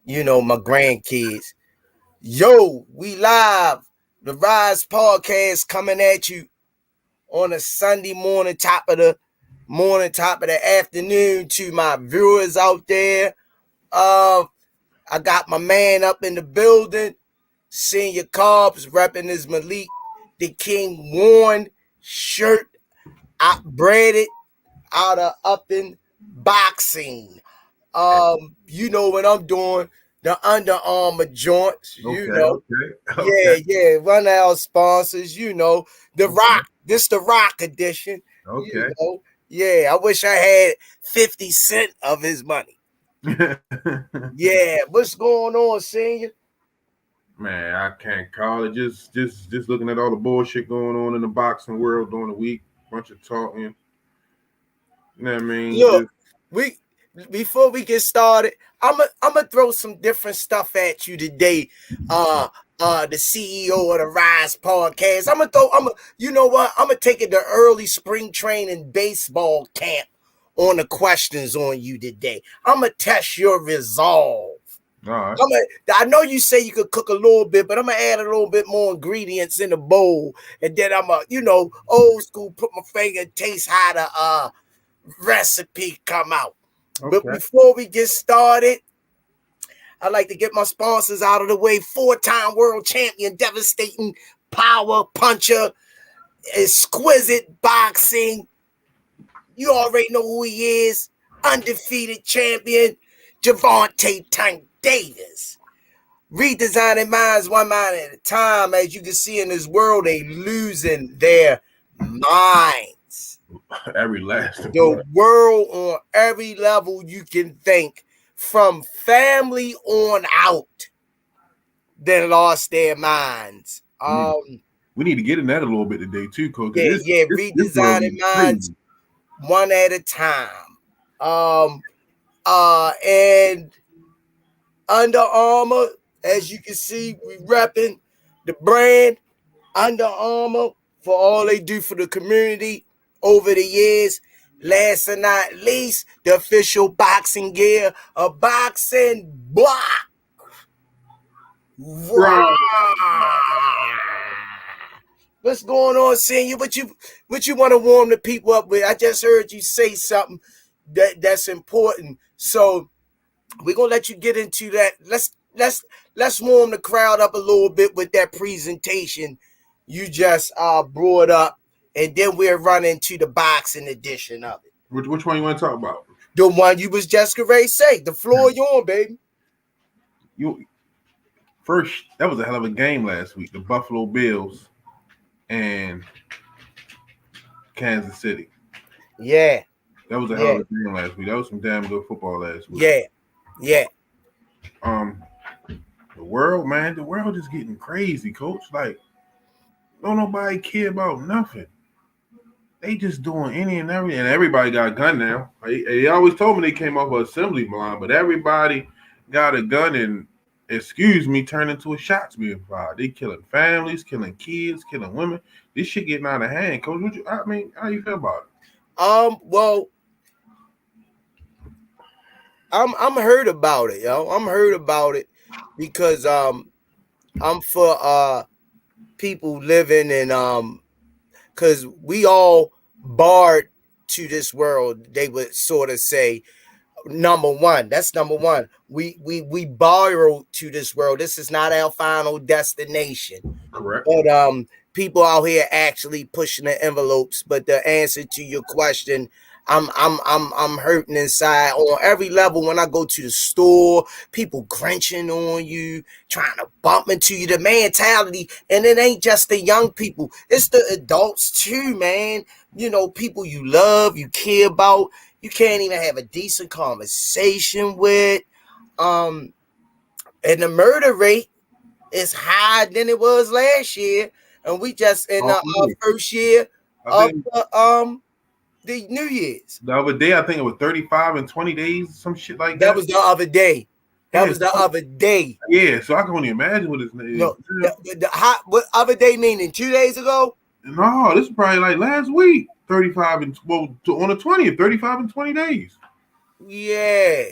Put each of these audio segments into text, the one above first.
my grandkids. Yo, we live. The Rize podcast coming at you on a Sunday morning, top of the afternoon to my viewers out there. I got my man up in the building, Senior Carbs, repping his Malik the King Warren shirt, breaded out of up in boxing. You know what I'm doing, the Under Armour joints, Yeah, run our sponsors, the Rock, this the Rock edition, Yeah, I wish I had 50 cents of his money. Yeah, what's going on, Senior? Man, I can't call it. Just looking at all the bullshit going on in the boxing world during the week. Bunch of talking. You know what I mean? Look, before we get started, I'm gonna throw some different stuff at you today. The CEO of the Rize podcast. You know what? I'm gonna take it to early spring training baseball camp on the questions on you today. I'm gonna test your resolve. All right. I know you say you could cook a little bit, but I'm gonna add a little bit more ingredients in the bowl, and then I'm old school, put my finger, taste how the recipe come out. Okay. But before we get started, I'd like to get my sponsors out of the way. 4-time world champion, devastating power puncher, exquisite boxing. You already know who he is. Undefeated champion, Gervonta Tank Davis. Redesigning minds one mind at a time. As you can see in this world, they losing their minds. Every last the world on every level you can think, from family on out, that lost their minds. We need to get in that a little bit today too, Coach. Redesigning minds one at a time. And Under Armour, as you can see, we repping the brand Under Armour for all they do for the community over the years. Last and not least, the official boxing gear, a boxing block. What's going on, Senior? What you want to warm the people up with? I just heard you say something that's important, so we're gonna let you get into that. Let's warm the crowd up a little bit with that presentation you just brought up, and then we'll run into the boxing edition of it. Which one you want to talk about? The one you was just ready to say. The floor you on, baby. That was a hell of a game last week. The Buffalo Bills and Kansas City. Yeah. That was a hell of a game last week. That was some damn good football last week. Yeah. The world is getting crazy, Coach. Like, don't nobody care about nothing. They just doing any and everything, and everybody got a gun now. They always told me they came off an assembly line, but everybody got a gun and, excuse me, turned into a shots being fired. They killing families, killing kids, killing women. This shit getting out of hand, Coach. How you feel about it? Well, I'm hurt about it, yo. I'm hurt about it because I'm for people living in because we all barred to this world. They would sort of say, number one. We borrowed to this world. This is not our final destination. Correct. But people out here actually pushing the envelopes. But the answer to your question, I'm hurting inside on every level. When I go to the store, people grinching on you, trying to bump into you. The mentality, and it ain't just the young people; it's the adults too, man. People you love, you care about. You can't even have a decent conversation with. And the murder rate is higher than it was last year, and we just in our first year of the New Year's. The other day, I think it was 35 in 20 days, some shit like that. That was the other day. Other day. Yeah, so I can only imagine what his name is. No, what other day meaning? 2 days ago? No, this is probably like last week. 35 and on the 20th, 35 and 20 days. Yeah.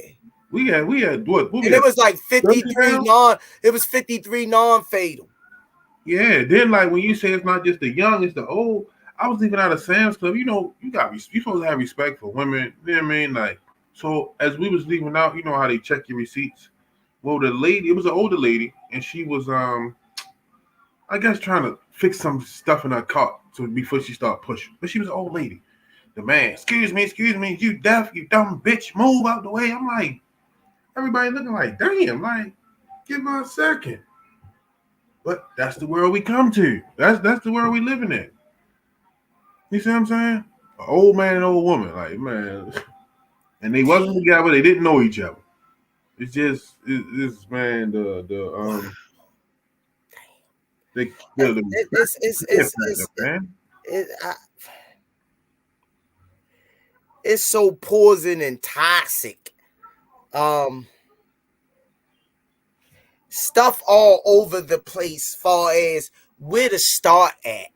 We had what we And it had was like 30 rounds? it was 53 non-fatal. Yeah, then like when you say it's not just the young, it's the old. I was leaving out of Sam's Club. You know, you supposed to have respect for women. You know what I mean? Like, so as we was leaving out, you know how they check your receipts. Well, the lady, it was an older lady, and she was I guess trying to fix some stuff in her car so before she started pushing. But she was an old lady. The man, excuse me, you deaf, you dumb bitch, move out the way. I'm like, everybody looking like, damn, like, give her a second. But that's the world we come to. That's the world we living in. You see what I'm saying? An old man and old woman, like man, and they wasn't together. They didn't know each other. It's just this man they killed him. Man. It, I, it's so poison and toxic. Stuff all over the place, far as where to start at.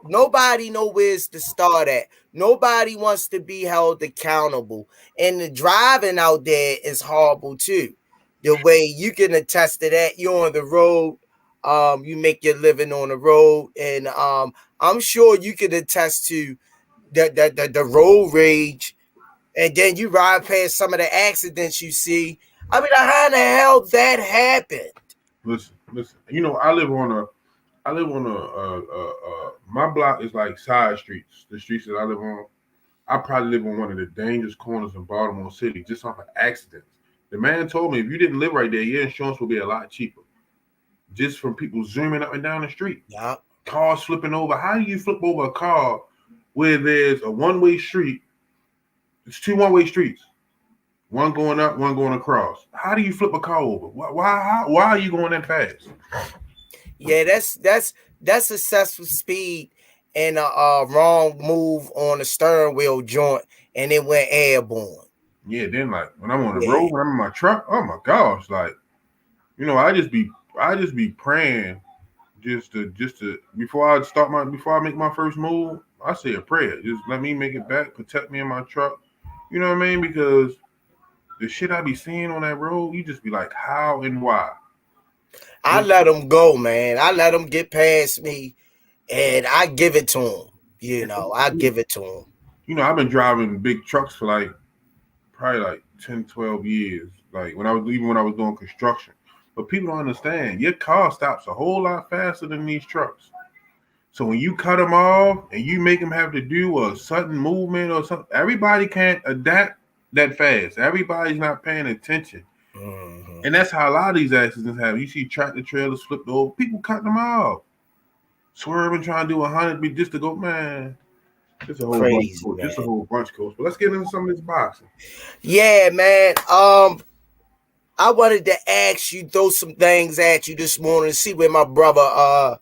Nobody knows where's to start at. Nobody wants to be held accountable. And the driving out there is horrible too. The way you can attest to that, you're on the road, you make your living on the road, and I'm sure you can attest to the road rage, and then you ride past some of the accidents you see. I mean, how in the hell that happened? Listen. You know, I live on my block is like side streets. The streets that I live on, I probably live on one of the dangerous corners in Baltimore City, just off of accidents. The man told me if you didn't live right there, your insurance will be a lot cheaper. Just from people zooming up and down the street, Yeah. cars flipping over. How do you flip over a car where there's a one-way street? It's two one-way streets, one going up, one going across. How do you flip a car over? Why are you going that fast? Yeah, that's excessive speed and a wrong move on the steering wheel joint, and it went airborne. Yeah, then like when I'm on the Yeah, road, when I'm in my truck, oh my gosh, like you know, I just be praying just to before I make my first move, I say a prayer. Just let me make it back, protect me in my truck. You know what I mean? Because the shit I be seeing on that road, you just be like, how and why? I let them go, man. I let them get past me, and I give it to them. I give it to them. You know, I've been driving big trucks for like probably like 10, 12 years. Like when I was doing construction. But people don't understand. Your car stops a whole lot faster than these trucks. So when you cut them off and you make them have to do a sudden movement or something, everybody can't adapt that fast. Everybody's not paying attention. Mm-hmm. And that's how a lot of these accidents happen. You see tractor trailers flipped over, people cutting them off, swerving, trying to do 100 just to go, man. It's a whole bunch, Crazy, man. It's a whole bunch, coach. But let's get into some of this boxing. Yeah, man. I wanted to ask you, throw some things at you this morning to see where my brother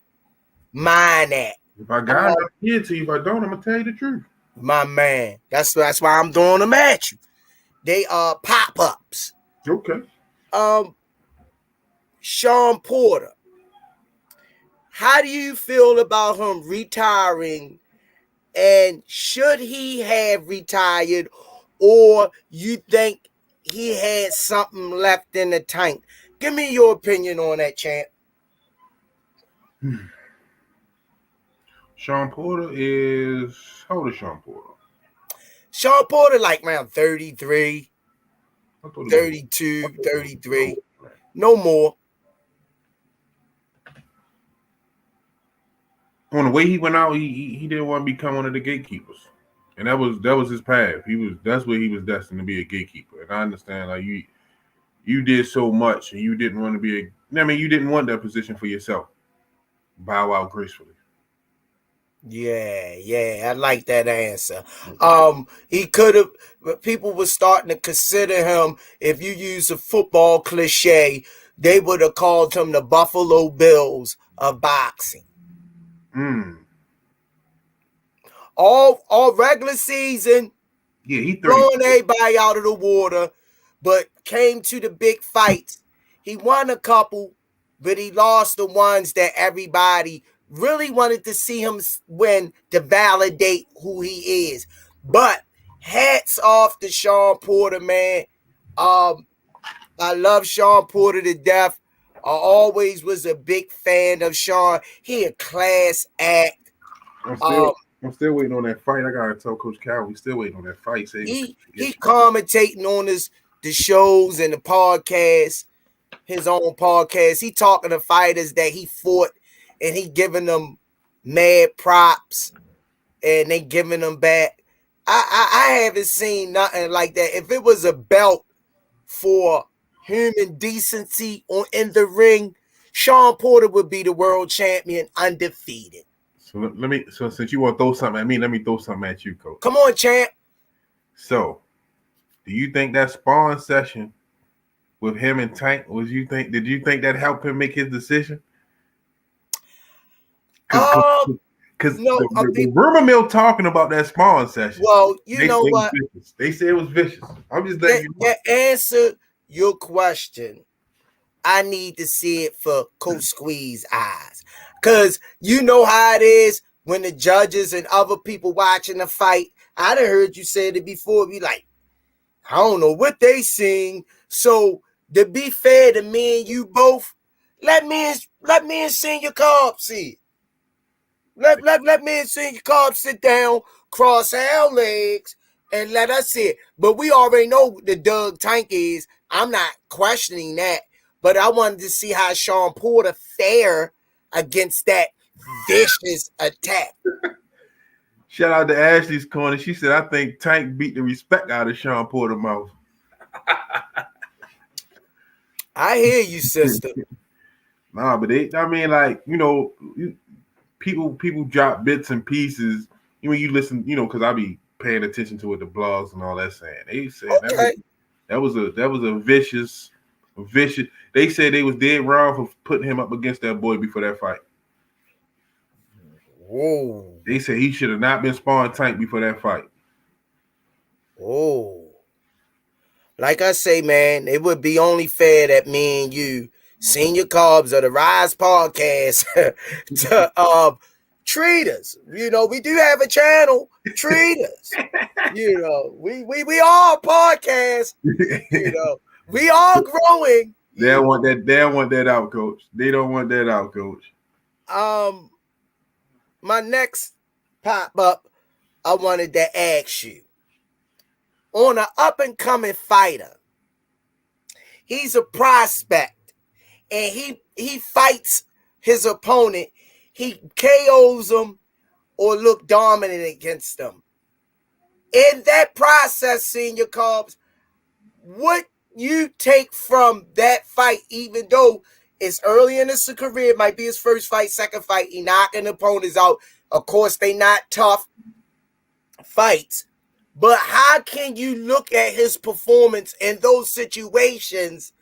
mine at. If I got it, I'll give it to you. If I don't, I'm gonna tell you the truth. My man. That's why I'm throwing them at you. They are pop-ups. Okay. Sean Porter. How do you feel about him retiring? And should he have retired, or you think he had something left in the tank? Give me your opinion on that, champ. Sean Porter is how old is Sean Porter? Sean Porter like around 33, 32, 33. No more. On the way he went out, he didn't want to become one of the gatekeepers, and that was his path. That's where he was destined to be a gatekeeper. And I understand, like you did so much, and you didn't want to be you didn't want that position for yourself. Bow out gracefully. Yeah, I like that answer. He could have. People were starting to consider him. If you use a football cliche, they would have called him the Buffalo Bills of boxing. All regular season, Yeah, he throwing everybody out of the water, but came to the big fights. He won a couple, but he lost the ones that everybody really wanted to see him win to validate who he is. But hats off to Sean Porter, man. I love Sean Porter to death. I always was a big fan of Sean. He a class act. I'm Um, still I'm still waiting on that fight. I gotta tell Coach Cal we still waiting on that fight. Say he commentating on the shows and the podcast, his own podcast. He talking to fighters that he fought, and he giving them mad props, and they giving them back. I haven't seen nothing like that. If it was a belt for human decency on in the ring, Sean Porter would be the world champion undefeated. So let me. So since you want to throw something at me, let me throw something at you, Coach. Come on, champ. So, do you think that spawn session with him and Tank was you think? Did you think that helped him make his decision? Because No, the rumor mill talking about that spawn session. Well, you know what? They say it was vicious. I'm just letting you know. To answer your question, I need to see it for Coach Squeeze's eyes. Because you know how it is when the judges and other people watching the fight. I done heard you say it before. Be like, I don't know what they sing. So to be fair to me and you both, let me and Senior Cobb see it. Let me and Senior Cobb sit down, cross our legs, and let us see it. But we already know who the Doug Tank is. I'm not questioning that. But I wanted to see how Sean Porter fare against that vicious attack. Shout out to Ashley's corner. She said, "I think Tank beat the respect out of Sean Porter's mouth." I hear you, sister. Nah, but I mean, like, people drop bits and pieces. When you listen, because I be paying attention to what the blogs and all that saying. They said that was a vicious. They said they was dead wrong for putting him up against that boy before that fight. Whoa. They said he should have not been spawned Tank before that fight. Oh. Like I say, man, it would be only fair that me and you, Senior Cobbs of the Rize podcast, to treat us. We do have a channel. Treat us. We all podcast. We all growing. They don't want that. They don't want that out, Coach. They don't want that out, Coach. My next pop up, I wanted to ask you. On an up-and-coming fighter. He's a prospect, and he fights his opponent. He KOs him or look dominant against them. In that process, Senior Cobbs, what you take from that fight, even though it's early in his career, it might be his first fight, second fight, he knocking opponents out. Of course, they not tough fights. But how can you look at his performance in those situations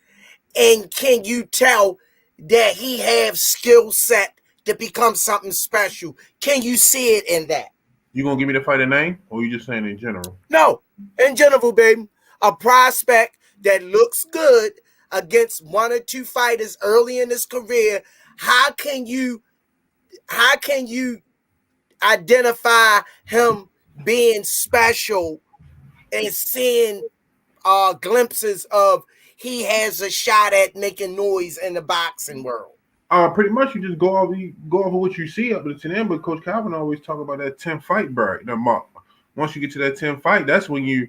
and can you tell that he has skill set to become something special? Can you see it in that? You gonna give me the fighter name, or you just saying in general? No, in general, baby. A prospect that looks good against one or two fighters early in his career. How can you identify him being special and seeing glimpses of he has a shot at making noise in the boxing world? Pretty much you just go over what you see up to the 10. But Coach Calvin always talk about that 10 fight break. Once you get to that 10 fight, that's when you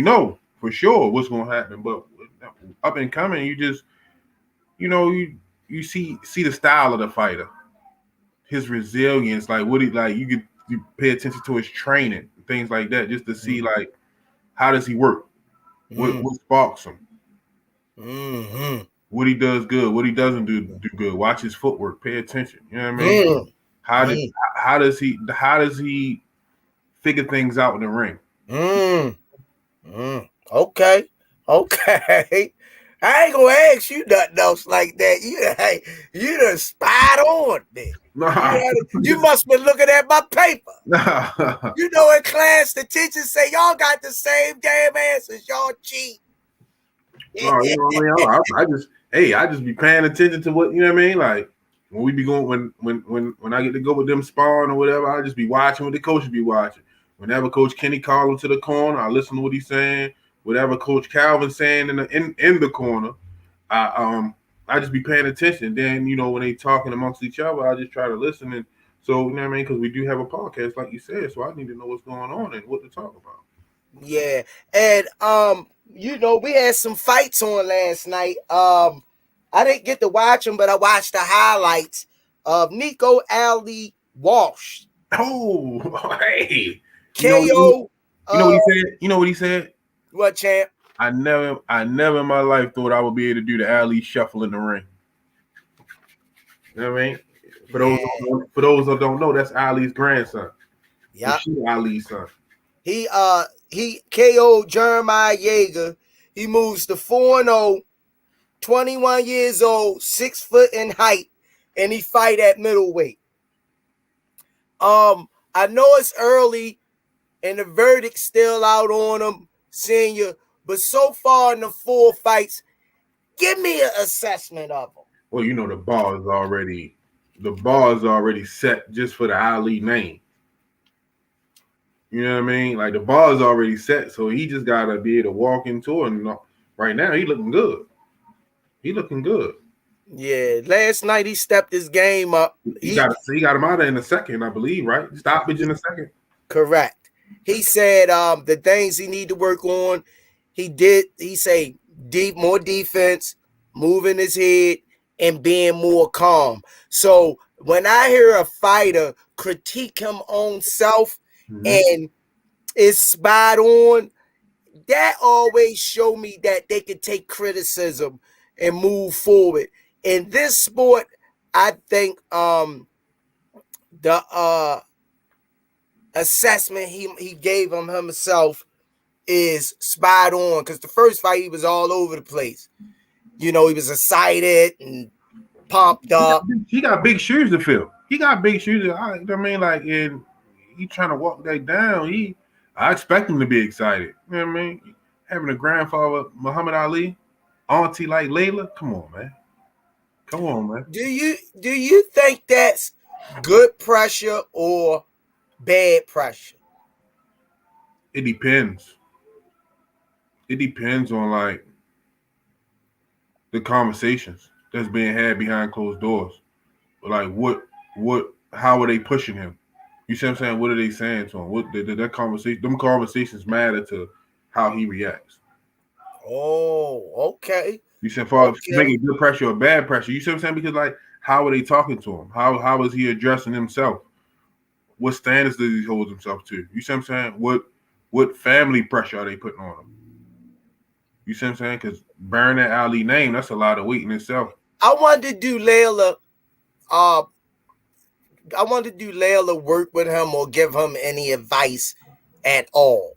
know for sure what's gonna happen. But up and coming, you just you see the style of the fighter, his resilience, like what he like. You pay attention to his training, things like that, just to see like how does he work, what sparks him, what he does good, what he doesn't do good. Watch his footwork, pay attention. You know what I mean? How does he figure things out in the ring? Okay. I ain't gonna ask you nothing else like that. You done spied on me. You must be looking at my paper. In class, the teachers say y'all got the same damn answers. Y'all cheat. I just be paying attention to what, you know what I mean? Like when we be going, when I get to go with them sparring or whatever, I just be watching what the coach be watching. Whenever Coach Kenny call him to the corner, I listen to what he's saying. whatever Coach Calvin's saying in the corner, I just be paying attention. Then when they talking amongst each other, I just try to listen. And so you know what I mean, because we do have a podcast, like you said, so I need to know what's going on and what to talk about. Yeah, and we had some fights on last night. I didn't get to watch them, but I watched the highlights of Nico Ali Walsh. Oh, hey, KO. You know what he said? You know what he said? What, champ? I never in my life thought I would be able to do the Ali shuffle in the ring. You know what I mean? For those that don't know, that's Ali's grandson. Yeah. She Ali's son. He KO'd Jeremiah Yeager. He moves to 4-0, 21 years old, 6 foot in height, and he fight at middleweight. I know it's early and the verdict's still out on him, senior, but so far in the 4 fights, give me an assessment of him. Well, the bar is already set just for the Ali name. You know what I mean? Like the bar is already set, so he just gotta be able to walk into it. And right now, he looking good. Yeah, last night he stepped his game up. He got him out in a second, I believe, right? Stoppage in a second. Correct. He said the things he need to work on. He say more defense, moving his head, and being more calm. So when I hear a fighter critique him own self and is spot on, that always show me that they can take criticism and move forward. In this sport, I think the assessment he gave him himself is spot on, because the first fight he was all over the place. He was excited and pumped up. He got big shoes to fill. I mean, like, and he trying to walk that down. I expect him to be excited. You know what I mean? Having a grandfather, Muhammad Ali, auntie like Layla. Come on, man. Do you think that's good pressure or bad pressure? It depends. It depends on like the conversations that's being had behind closed doors. Like how are they pushing him? You see what I'm saying? What are they saying to him? What that conversation? Them conversations matter to how he reacts. Oh, okay. You said for making good pressure or bad pressure. You see what I'm saying? Because like, how are they talking to him? How is he addressing himself? What standards does he hold himself to? You see what I'm saying? What family pressure are they putting on him? You see what I'm saying? Because bearing that Ali name, that's a lot of weight in itself. I wanted to do Layla. I wanted to do Layla work with him or give him any advice at all.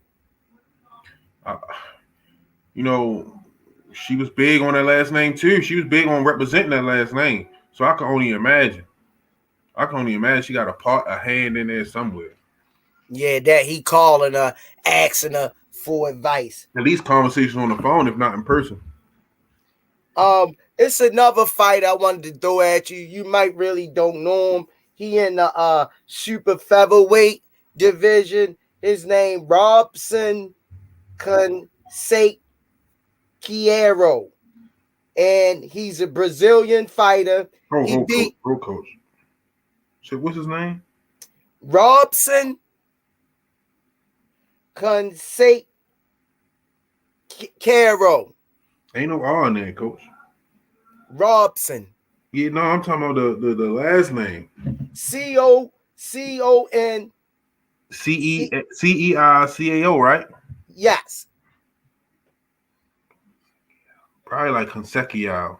She was big on that last name too. She was big on representing that last name. So I can only imagine. She got a hand in there somewhere. Yeah, that he calling her, asking her for advice. At least conversation on the phone, if not in person. It's another fight I wanted to throw at you. You might really don't know him. He in the super featherweight division. His name Robson Conceicao, and he's a Brazilian fighter. Coach. So what's his name? Robson Conceicao. Ain't no R in there, Coach. Robson. Yeah, no, I'm talking about the last name. CON CEICAO, right? Yes. Probably like Consecutive.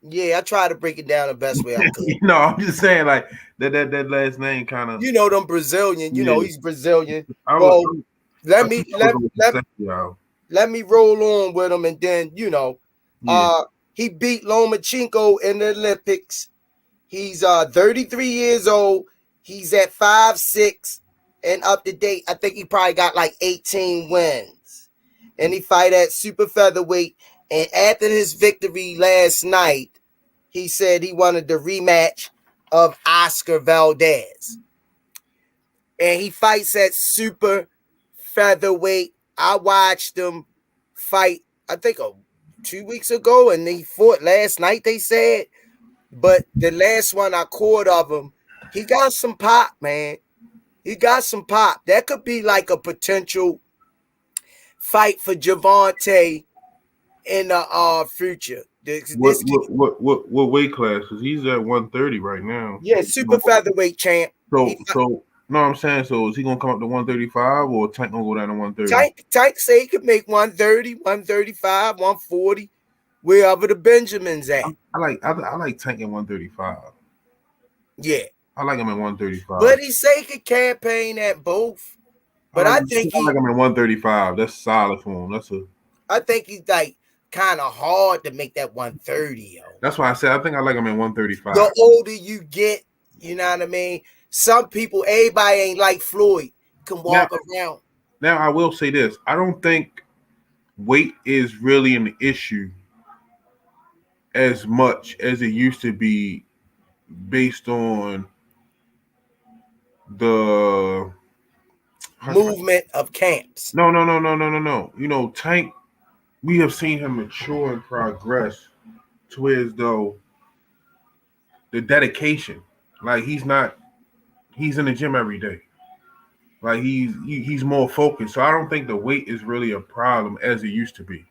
Yeah, I try to break it down the best way I could. No, I'm just saying like that last name kind of. Them Brazilian. He's Brazilian. Let me roll on with him, and then he beat Lomachenko in the Olympics. He's 33 years old. He's at 5'6" and up to date. I think he probably got like 18 wins, and he fight at super featherweight. And after his victory last night, he said he wanted the rematch of Oscar Valdez. And he fights at super featherweight. I watched him. fight, I think 2 weeks ago, and he fought last night, they said. But the last one I caught of him, he got some pop, man. He got some pop. That could be like a potential fight for Gervonta in the future. What This what what what what weight class? Because he's at 130 right now. Yeah, super featherweight champ. So no, I'm saying, so is he gonna come up to 135 or Tank gonna go down to 130? Tank say he could make 130, 135, 140, wherever the Benjamins at. I like Tank at 135. Yeah. I like him at 135. But he say he could campaign at both. But I think I like him at 135. That's solid for him. I think he's like kind of hard to make that 130, yo. That's why I said I think I like him at 135. The older you get, you know what I mean? Some people, everybody ain't like Floyd, can walk around. Now I will say this. I don't think weight is really an issue as much as it used to be based on the movement of camps. No. You know, Tank, we have seen him mature and progress to as though the dedication, like he's in the gym every day. Like he's more focused. So I don't think the weight is really a problem as it used to be.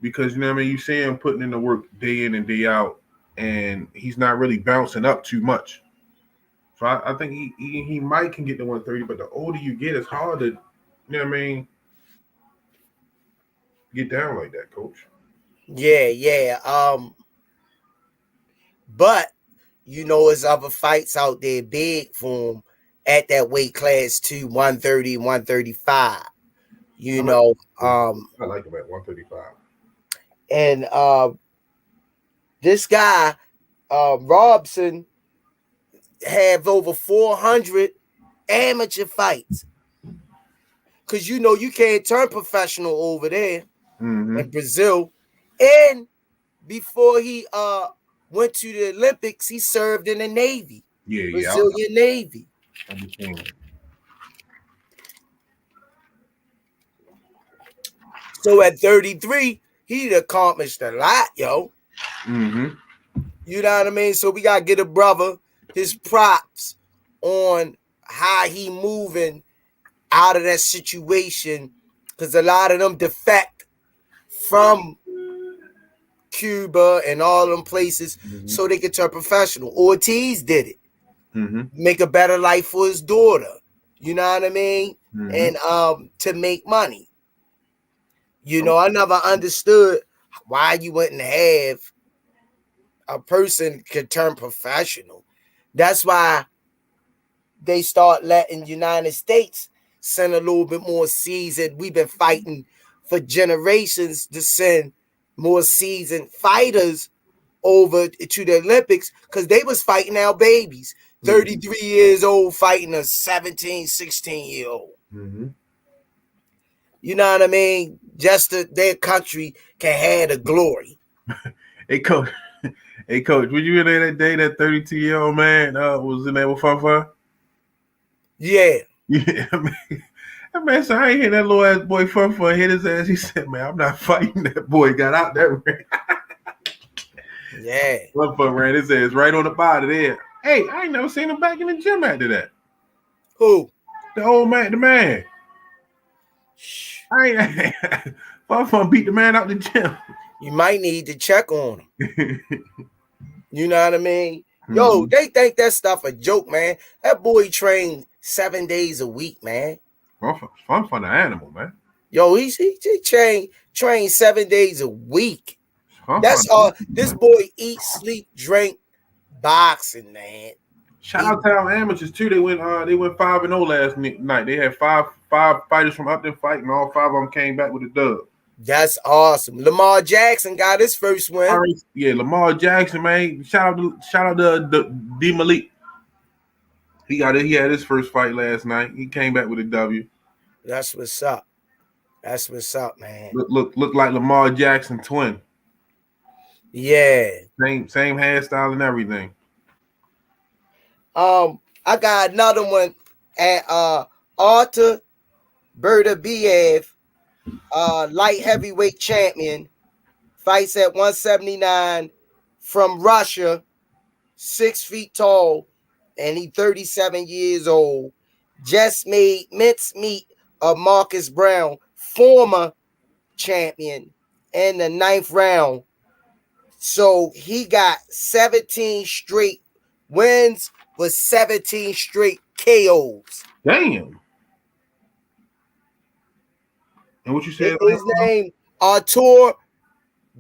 Because you know what I mean, you see him putting in the work day in and day out, and he's not really bouncing up too much. So I think he might can get to 130, but the older you get, it's hard to, you know what I mean, get down like that, coach. Yeah. But you know, there's other fights out there big for him at that weight class too, 130, 135. You know, I like him at 135. And this guy, Robson, have over 400 amateur fights. Because you know you can't turn professional over there in Brazil. And before he went to the Olympics, he served in the Navy. Brazilian Navy. So at 33, he'd accomplished a lot, yo. You know what I mean? So we gotta get a brother his props on how he moving out of that situation, because a lot of them defect from Cuba and all them places so they could turn professional. Ortiz did it. Make a better life for his daughter. You know what I mean? And to make money. You know, I never understood why you wouldn't have a person could turn professional. That's why they start letting United States send a little bit more seasoned. We've been fighting for generations to send more seasoned fighters over to the Olympics because they was fighting our babies. 33 years old fighting a 17, 16-year-old. You know what I mean? Just their country can have the glory. Hey, coach, was you in there that day that 32-year-old man was in there with Fun? Yeah. Man, so I ain't hear that little ass boy Fun hit his ass. He said, man, I'm not fighting that boy. Got out that ring. Yeah. Fun ran his ass right on the body there. Hey, I ain't never seen him back in the gym after that. Who? The old man, the man. Fun beat the man out the gym. You might need to check on him. You know what I mean? Yo, they think that stuff a joke, man. That boy trained 7 days a week, man. Fun the animal, man. Yo, he trained 7 days a week. That's all. This boy eat, sleep, drink, boxing, man. Shout out to our amateurs too. They went 5-0 last night. They had five fighters from Upton fighting. All 5 of them came back with a dub. That's awesome. Lamar Jackson got his first win. Yeah, Lamar Jackson, man. Shout out to D Malik. He had his first fight last night. He came back with a W. That's what's up. That's what's up, man. Look like Lamar Jackson twin. Yeah. Same hairstyle and everything. I got another one at Arthur Berta Biev. light heavyweight champion, fights at 179 from Russia, 6 feet tall, and he 37 years old. Just made mincemeat of Marcus Brown, former champion, in the 9th round. So he got 17 straight wins with 17 straight KOs. Damn. And what you said? His name, Artur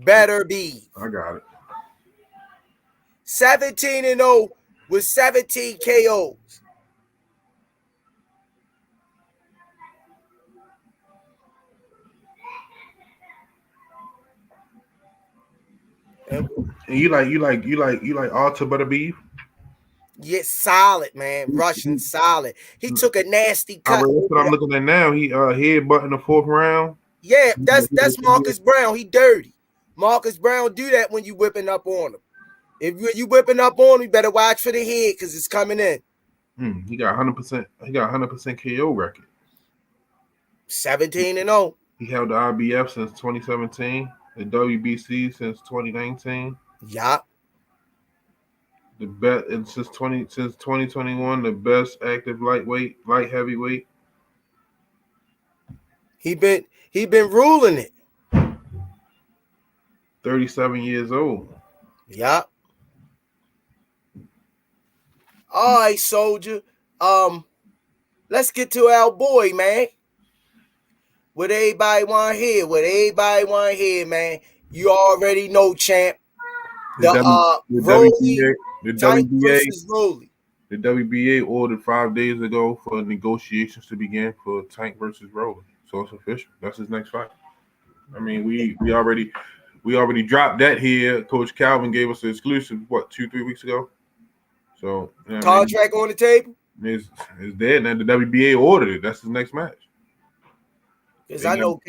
Beterbiev. I got it. 17-0 with 17 KOs. And you like Alta Butterbeef? Yeah, solid, man. Russian solid. He took a nasty cut. That's what I'm looking at now. He headbutt in the 4th round. Yeah, that's Marcus Brown. He dirty. Marcus Brown do that when you whipping up on him. If you whipping up on him, you better watch for the head because it's coming in. He got 100%. He got 100% KO record. 17-0. He held the IBF since 2017, the WBC since 2019. Yup. The best, and since 2021, the best active light heavyweight. He been ruling it. 37 years old. Yup. All right, soldier. Let's get to our boy, man. What everybody want to hear, man. You already know, champ. The WBA ordered 5 days ago for negotiations to begin for Tank versus Rolly. So it's official. That's his next fight. I mean, we already dropped that here. Coach Calvin gave us the exclusive, 2-3 weeks ago. So contract on the table. It's there. Now the WBA ordered it. That's his next match. Because I know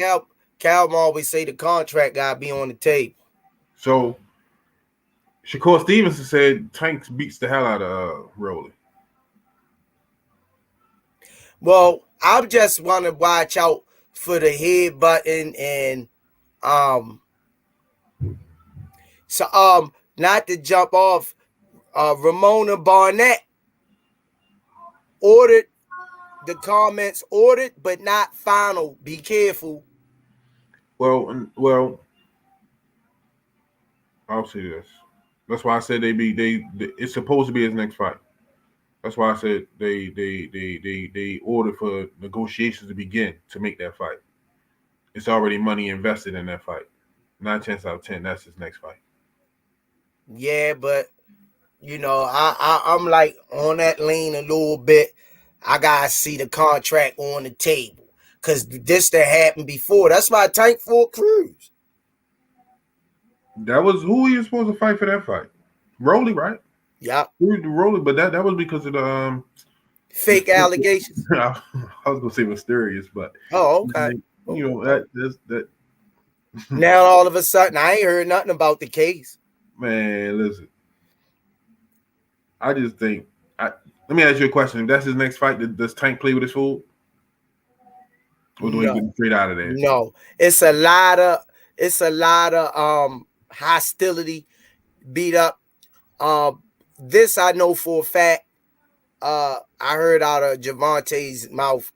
Calvin always say the contract gotta be on the table. So Shakur Stevenson said Tank beats the hell out of Rolly. Well, I just want to watch out for the head button and not to jump off. Ramona Barnett ordered the comments, ordered but not final. Be careful. Well, I'll say this. That's why I said it's supposed to be his next fight. That's why I said they ordered for negotiations to begin to make that fight. It's already money invested in that fight. 9 chances out of 10, that's his next fight. Yeah, but I'm like on that lane a little bit. I gotta see the contract on the table because this that happened before. That's why Tank fought Cruz. That was who he was supposed to fight for that fight. Rolly, right? Yeah. Rolly, but that was because of the fake allegations. I was gonna say mysterious, but okay. That. Now all of a sudden, I ain't heard nothing about the case. Man, listen. I just think. Let me ask you a question. If that's his next fight, does Tank play with his food? Or do he get straight out of there? No. It's a lot of hostility, beat up. This I know for a fact. I heard out of Gervonta's mouth,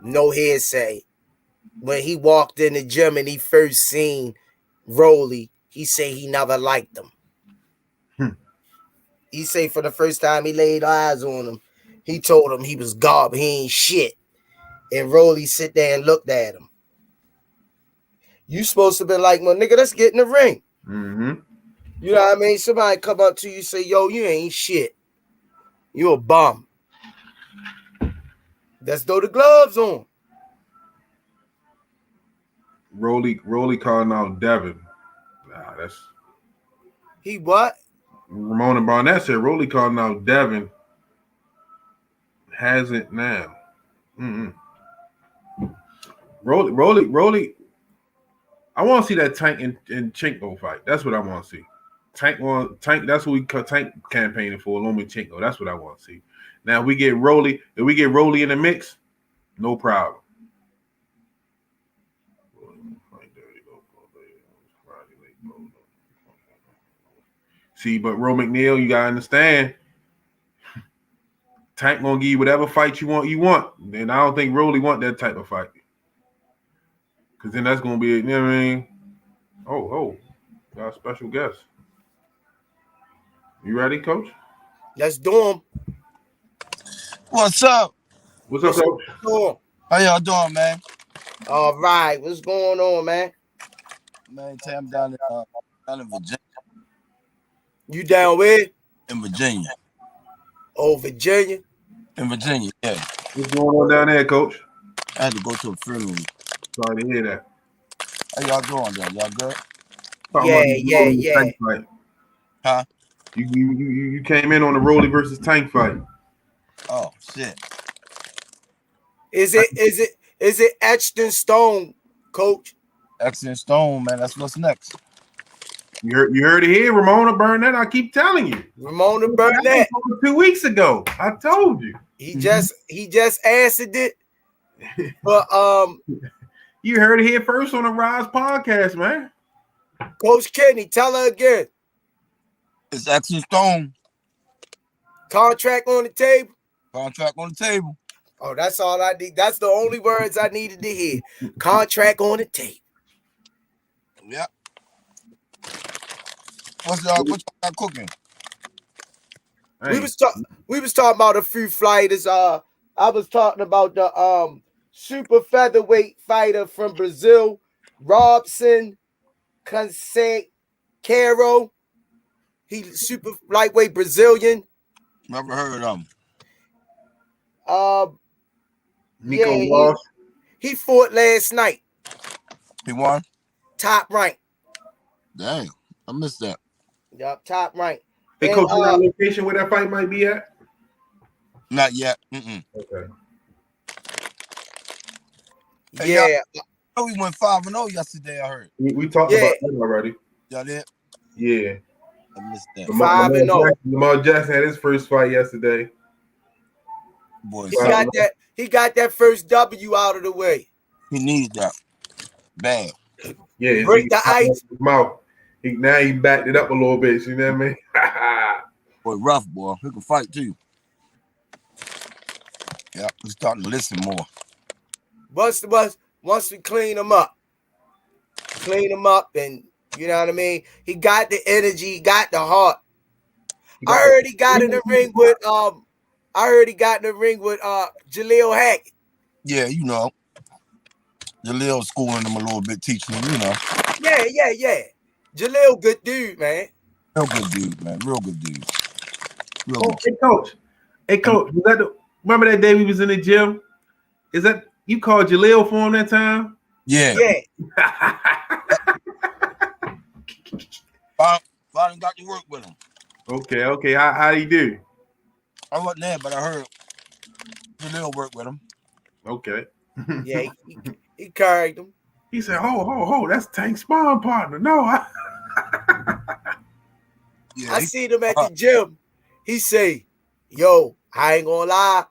no hearsay. When he walked in the gym and he first seen Rolly, he said he never liked him. He say for the first time he laid eyes on him, he told him he was garbage, he ain't shit. And Rolly sit there and looked at him. You supposed to be like, well, nigga, let's get in the ring. Mm-hmm. You know what I mean? Somebody come up to you and say, yo, you ain't shit. You a bum. Let's throw the gloves on. Rolly calling out Devin. Nah, that's he what? Ramona Barnett said Rolly calling out Devin. Hasn't now. Mm-mm. Rolly. I want to see that Tank and Chinko fight. That's what I want to see. Tank. That's what we Tank campaigning for. Lomachenko. That's what I want to see. Now if we get Rolly in the mix, no problem. See, but Ro McNeil, you gotta understand, Tank gonna give you whatever fight you want. And I don't think Rolly want that type of fight. Cause then that's gonna be, you know what I mean? Oh, got a special guest. You ready, Coach? Let's do them. What's up? What's up, Coach? Doing? How y'all doing, man? All right. What's going on, man? Man, I'm down in Virginia. You down with? In Virginia. Oh, Virginia. In Virginia, yeah. What's going on down there, Coach? I had to go to a funeral. Sorry to hear that. How y'all doing there? Y'all good? Yeah. Fight. Huh? You came in on the Rolly versus Tank fight. Oh shit. Is it etched in stone, Coach? X and Stone, man. That's what's next. You heard it here, Ramona Burnett. I keep telling you. Ramona Burnett. 2 weeks ago. I told you. He just answered it. But You heard it here first on the Rize podcast, man. Coach Kenny, tell her again. It's X and Stone. Contract on the table. Contract on the table. Oh, that's all I need. That's the only words I needed to hear. Contract on the table. Yep. What y'all cooking? Hey. We was talking about a few fighters. I was talking about the super featherweight fighter from Brazil, Robson Caro. He's super lightweight Brazilian. Never heard of him. Nico Ross. He fought last night. He won? Top rank. Dang, I missed that. Yup, top rank. Hey, Coach, you got a location where that fight might be at? Not yet. Okay. Yeah. Oh, we went 5-0 yesterday, I heard. We talked about that already. Y'all did? Yeah. I missed that. 5-0. Lamar Jackson had his first fight yesterday. Boy, He got that first W out of the way. he needed that. Bad. Yeah, Break the ice. Mouth. Now he backed it up a little bit. You know what I mean? Boy, rough, boy. He can fight too. Yeah, he's starting to listen more. Once we clean him up, and you know what I mean. He got the energy, he got the heart. I heard he got in the ring with Jaleel Hackett. Yeah, you know. Jaleel schooling him a little bit, teaching him, you know. Yeah. Jaleel, good dude, man. Real good dude, man. Real good dude. Real good. Hey, Coach. Remember that day we was in the gym? Is that you called Jaleel for him that time? Yeah. Finally got to work with him. Okay. How he do? I wasn't there, but I heard Jaleel work with him. Okay. Yeah, he carried him. He said, "Ho, that's Tank's sparring partner." No, I seen him at the gym. He say, "Yo, I ain't gonna lie."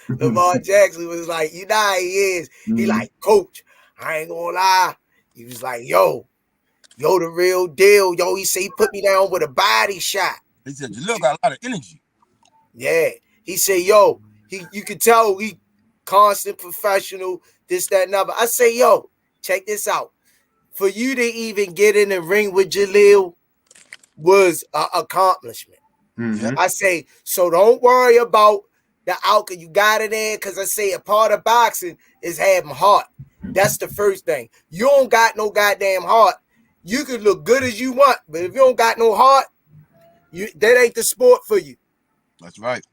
Lamar Jackson was like, "You know how he is." He like, "Coach, I ain't gonna lie." He was like, "Yo, the real deal." Yo, he say he put me down with a body shot. He said, "Jaleel got a lot of energy." Yeah, he said, "Yo, you can tell he constant professional. This, that, and other." I say, "Yo, check this out. For you to even get in the ring with Jaleel was an accomplishment." Mm-hmm. I say, so don't worry about the outcome. You got it in, because I say a part of boxing is having heart. That's the first thing. You don't got no goddamn heart. You can look good as you want, but if you don't got no heart, that ain't the sport for you. That's right.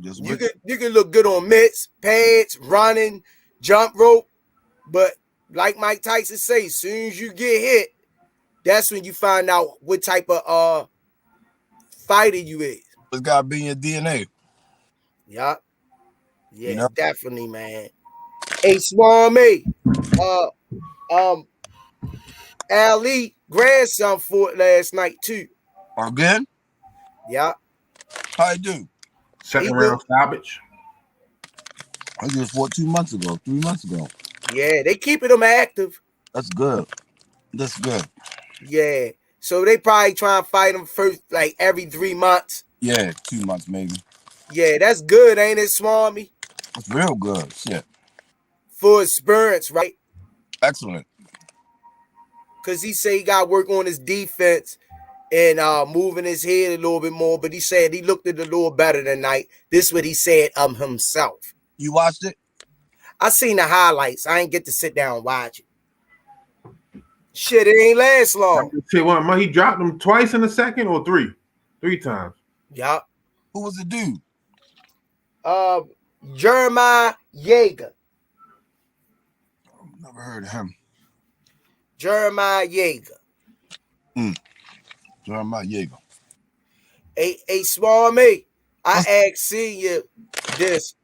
You can look good on mitts, pads, running, jump rope, but like Mike Tyson say, as soon as you get hit, that's when you find out what type of fighter you is. It's gotta be in your DNA. Yeah, you know? Definitely, man. Hey, Swami, Ali grandson fought last night too. Again? Yeah. How you do? Second round stoppage. I just fought 2 months ago, 3 months ago. Yeah, they keeping him active. That's good. That's good. Yeah, So they probably try and fight him first, like every 3 months. Yeah, 2 months maybe. Yeah, that's good, ain't it, Smarmy? It's real good. Shit. For experience, right? Excellent. Because he said he got to work on his defense and moving his head a little bit more. But he said he looked at it a little better tonight. This is what he said of himself. You watched it? I seen the highlights. I ain't get to sit down and watch it. Shit, it ain't last long. He dropped him twice in the second or three times. Yup. Who was the dude? Jeremiah Yeager. Never heard of him. Jeremiah Yeager. Jeremiah Yeager. A small me. I asked Senior this.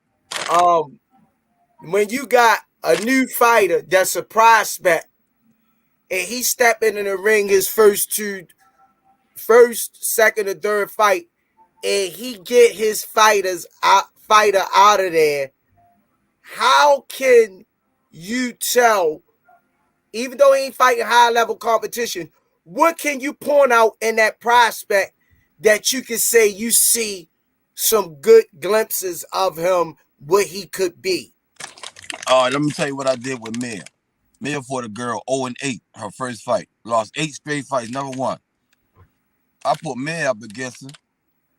When you got a new fighter that's a prospect, and he stepping in the ring his first, second, and third fight, and he get his fighter out of there, how can you tell, even though he ain't fighting high level competition, what can you point out in that prospect that you can say you see some good glimpses of him, what he could be? All right, let me tell you what I did with Mia. Mia fought a girl 0-8, her first fight. Lost 8 straight fights, never won. I put Mia up against her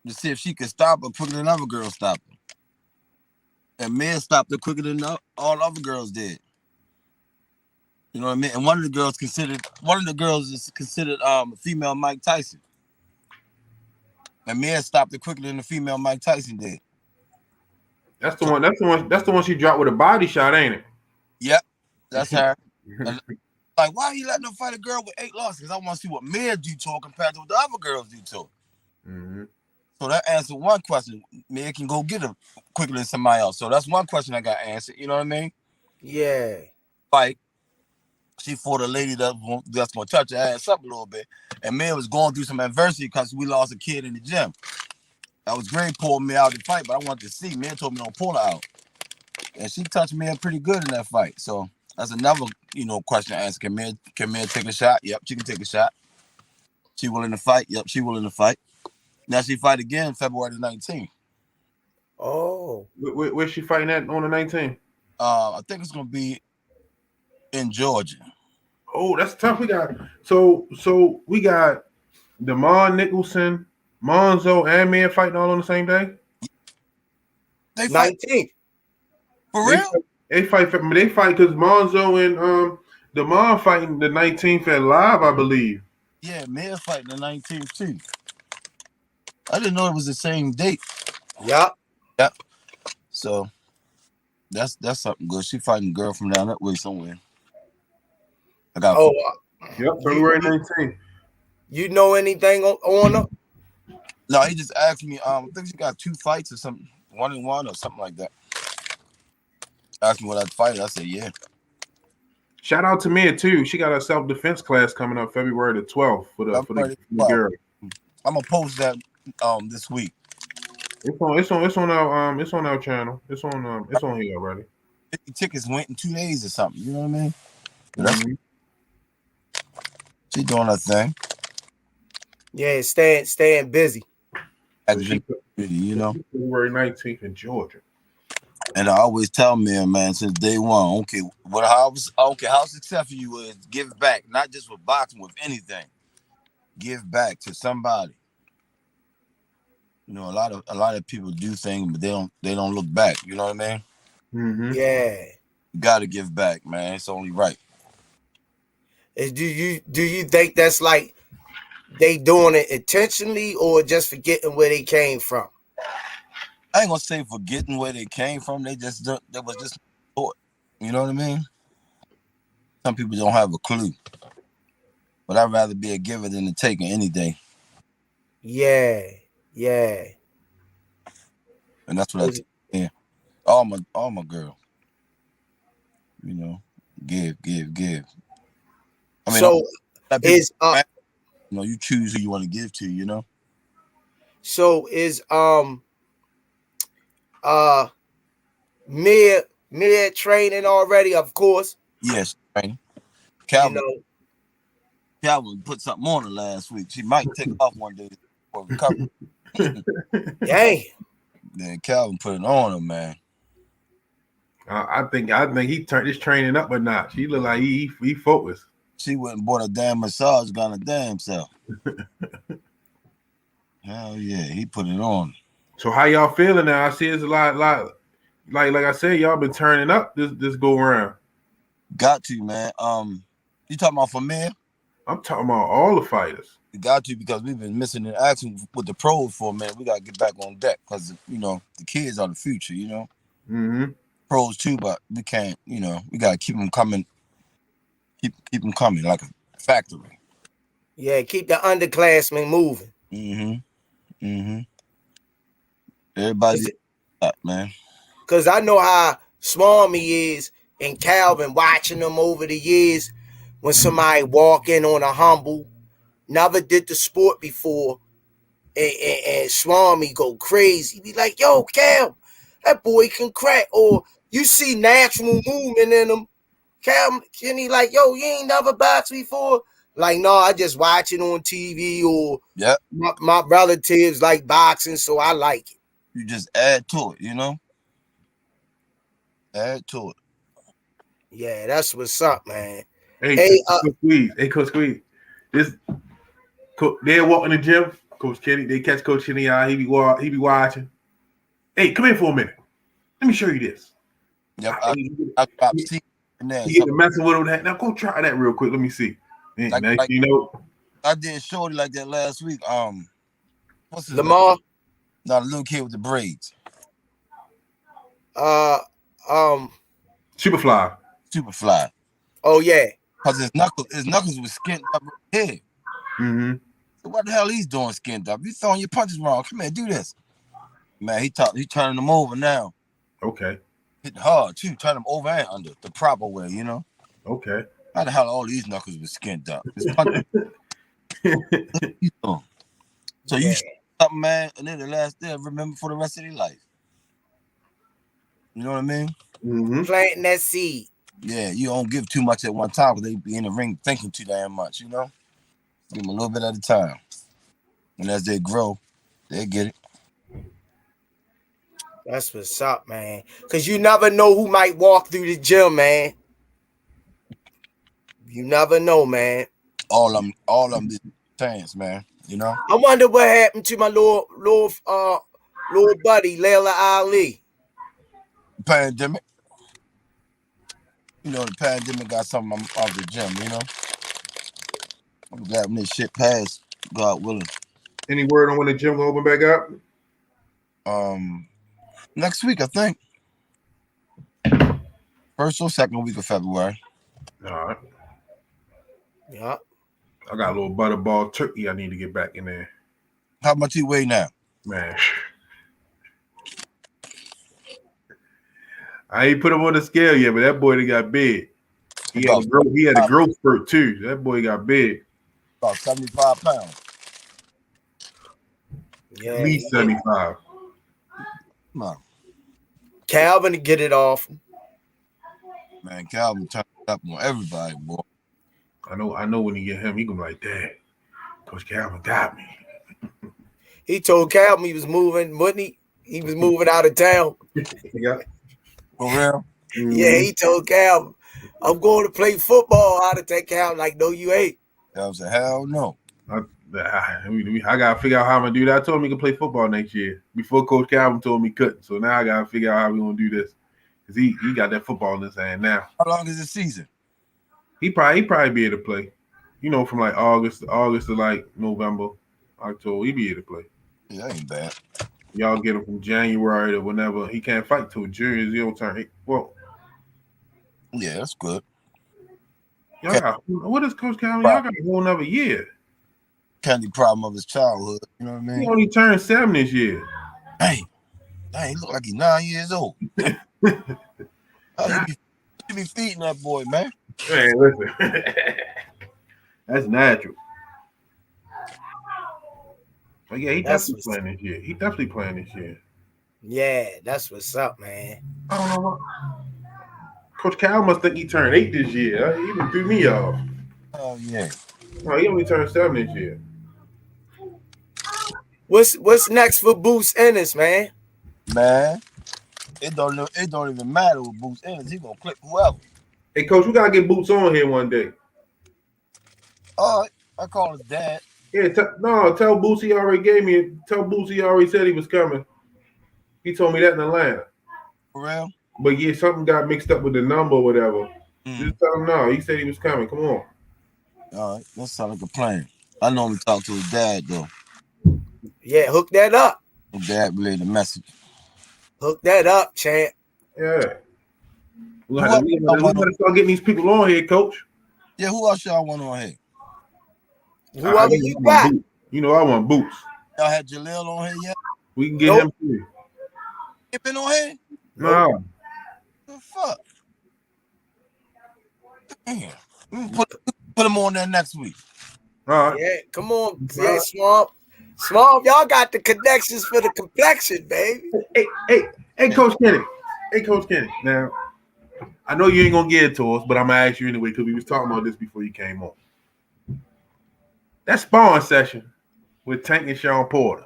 to see if she could stop her quicker than other girls stopped her. And Mia stopped her quicker than all other girls did. You know what I mean? And one of the girls is considered a female Mike Tyson. And Mia stopped her quicker than the female Mike Tyson did. That's the one. That's the one she dropped with a body shot, ain't it? Yep, that's her. And, like, why are you letting her fight a girl with 8 losses? Because I want to see what Mia do to her compared to what the other girls do to her. Mm-hmm. So that answered one question. Mia can go get her quicker than somebody else. So that's one question I got answered. You know what I mean? Yeah. Fight. She fought a lady that's going to touch her ass up a little bit. And Mia was going through some adversity because we lost a kid in the gym. That was great pulling me out of the fight, but I wanted to see. Mia told me don't pull her out. And she touched Mia pretty good in that fight. So that's another, question to ask. Can Mia take a shot? Yep, she can take a shot. She willing to fight? Yep, she willing to fight. Now she fight again February the 19th. Oh. Where's she fighting at on the 19th? I think it's gonna be in Georgia. Oh, that's tough. We got we got Demond Nicholson, Monzo, and Mia fighting all on the same day. They fight 19th. for real? They fight because Monzo and Demond fighting the 19th at Live, I believe. Yeah, Mia fighting the 19th too. I didn't know it was the same date. Yep. Yep. So that's something good. She fighting a girl from down that way somewhere. I got. Oh. Yep, February 19th. You know anything on her? No, he just asked me. I think she got 2 fights or something, 1-1 or something like that. Asked me what I'd fight. I said, yeah. Shout out to Mia too. She got a self-defense class coming up February the 12th for the girl. I'm gonna post that this week. It's on our channel. It's on here already. 50 tickets went in 2 days or something. You know what I mean? Mm-hmm. She doing her thing. Yeah, staying busy. February 19th in Georgia. And I always tell man, since day one, okay, how successful you is, give back, not just with boxing, with anything. Give back to somebody. A lot of people do things, but they don't look back. You know what I mean? Mm-hmm. Yeah. You gotta give back, man. It's only right. Do you think that's like they doing it intentionally or just forgetting where they came from? I ain't gonna say forgetting where they came from. They was just thought. You know what I mean? Some people don't have a clue. But I'd rather be a giver than a taker any day. Yeah. And that's what I tell all my girls. Give. I mean, so is you choose who you want to give to. So is Mia training already? Of course. Yes, training. Calvin Calvin put something on her last week. She might take off one day for recovery. Dang. Then Calvin put it on her, man. I think he turned his training up a notch. He look like he focused. She went and bought a damn massage gun a damn self. Hell yeah, he put it on. So how y'all feeling now? I see it's a lot like I said, y'all been turning up this go around. Got to, man. You talking about for men? I'm talking about all the fighters. We got to, because we've been missing in action with the pros for a minute. We gotta get back on deck because the kids are the future. Mm-hmm. Pros too, but we can't. We gotta keep them coming. Keep them coming like a factory. Yeah, keep the underclassmen moving. Everybody, man. Because I know how Smarmy is and Calvin, watching them over the years. When somebody walk in on a humble, never did the sport before, and Smarmy go crazy. Be like, yo, Cal, that boy can crack. Or you see natural movement in him. Cal, can he like, yo, you ain't never boxed before? Like, no, I just watch it on TV, or my relatives like boxing, so I like it. You just add to it, Add to it. Yeah, that's what's up, man. Hey, Coach Squeeze. They're walking the gym. Coach Kenny, they catch Coach Kenny out. He be watching. Hey, come here for a minute. Let me show you this. Yep, he get messing with him. Now go try that real quick. Let me see. I did shorty like that last week. What's his Lamar? name? No, the little kid with the braids. Superfly. Oh yeah. Because his knuckles was skinned up here. Mm-hmm. So what the hell he's doing skinned up? You throwing your punches wrong. Come here, do this. Man, he turning them over now. Okay. Hitting hard too, turn them over and under the proper way, Okay. How the hell all these knuckles was skinned up? So you something, man, and then the last day remember for the rest of their life. You know what I mean? Mm-hmm. Planting that seed. Yeah, you don't give too much at one time because they be in the ring thinking too damn much, Give them a little bit at a time. And as they grow, they get it. That's what's up, man. Because you never know who might walk through the gym, man. You never know, man. All of them chance, man. I wonder what happened to my little buddy, Layla Ali. Pandemic. The pandemic got something out of the gym, I'm glad when this shit passed, God willing. Any word on when the gym will open back up? Next week, I think. First or second week of February. All right. Yeah. I got a little butterball turkey I need to get back in there. How much he weigh now? Man. I ain't put him on the scale yet, but that boy that got big. He had a growth spurt too. That boy got big. About 75 pounds. Yeah. At least 75. Come on. Calvin to get it off. Man, Calvin turned up on everybody, boy. I know when he get him, he gonna be like, Dad, Coach Calvin got me. He told Calvin he was moving, wouldn't he? He was moving out of town. Yeah. For real? Mm-hmm. Yeah, he told Calvin, I'm going to play football. Out of that, Calvin like, no, you ain't. Calvin said, hell no. I gotta figure out how I'm gonna do that. I told him he could play football next year before Coach Calvin told me he couldn't. So now I gotta figure out how we're gonna do this because he got that football in his hand now. How long is the season? He probably be able to play. From like August to like November, October. He be able to play. Yeah, that ain't bad. Y'all get him from January to whenever. He can't fight till June. He'll turn. Well, yeah, that's good. What is Coach Calvin? Y'all got a whole another year. Candy problem of his childhood. You know what I mean? He only turned 7 this year. Hey, he look like he's 9 years old. You be feeding that boy, man. Man, listen. That's natural. But yeah, he definitely playing this year. Yeah, that's what's up, man. I don't know what. Coach Cal must think he turned 8 this year. He even threw me off. Oh yeah. No, he only turned 7 this year. What's next for Boots Ennis, man? Man, it don't even matter with Boots Ennis. He gonna clip whoever. Hey, coach, we gotta get Boots on here one day. All right, I call his dad. Yeah, tell Boots he already gave me. Tell Boots he already said he was coming. He told me that in Atlanta. For real? But yeah, something got mixed up with the number or whatever. Just tell him no. He said he was coming. Come on. All right, that sound like a plan. I normally talk to his dad though. Yeah, hook that up. His dad relayed the message. Hook that up, champ. Yeah. We Who gotta else start getting these people on here, coach. Yeah, who else y'all want on here? Whoever you you know, got. You know I want Boots. Y'all had Jaleel on here yet? We can get him too. He been on here? No. The fuck? Damn. Put him on there next week. All right. Yeah, come on. Yeah, Swamp. Swamp, y'all got the connections for the complexion, baby. Hey, Coach Kenny. Hey, Coach Kenny. Now, I know you ain't gonna get it to us, but I'm gonna ask you anyway because we was talking about this before you came on. That sparring session with Tank and Sean Porter.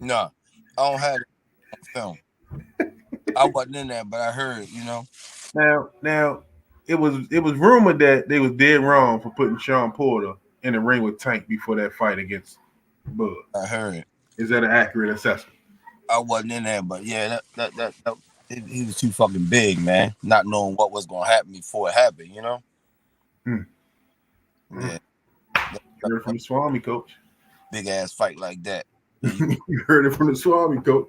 No, I don't have it on film. I wasn't in there, but I heard, Now, it was rumored that they was dead wrong for putting Sean Porter in the ring with Tank before that fight against Bud. I heard. Is that an accurate assessment? I wasn't in there, but yeah, he was too fucking big, man. Not knowing what was gonna happen before it happened, Yeah. You heard it from the Swami, coach. Big ass fight like that. You heard it from the Swami, coach.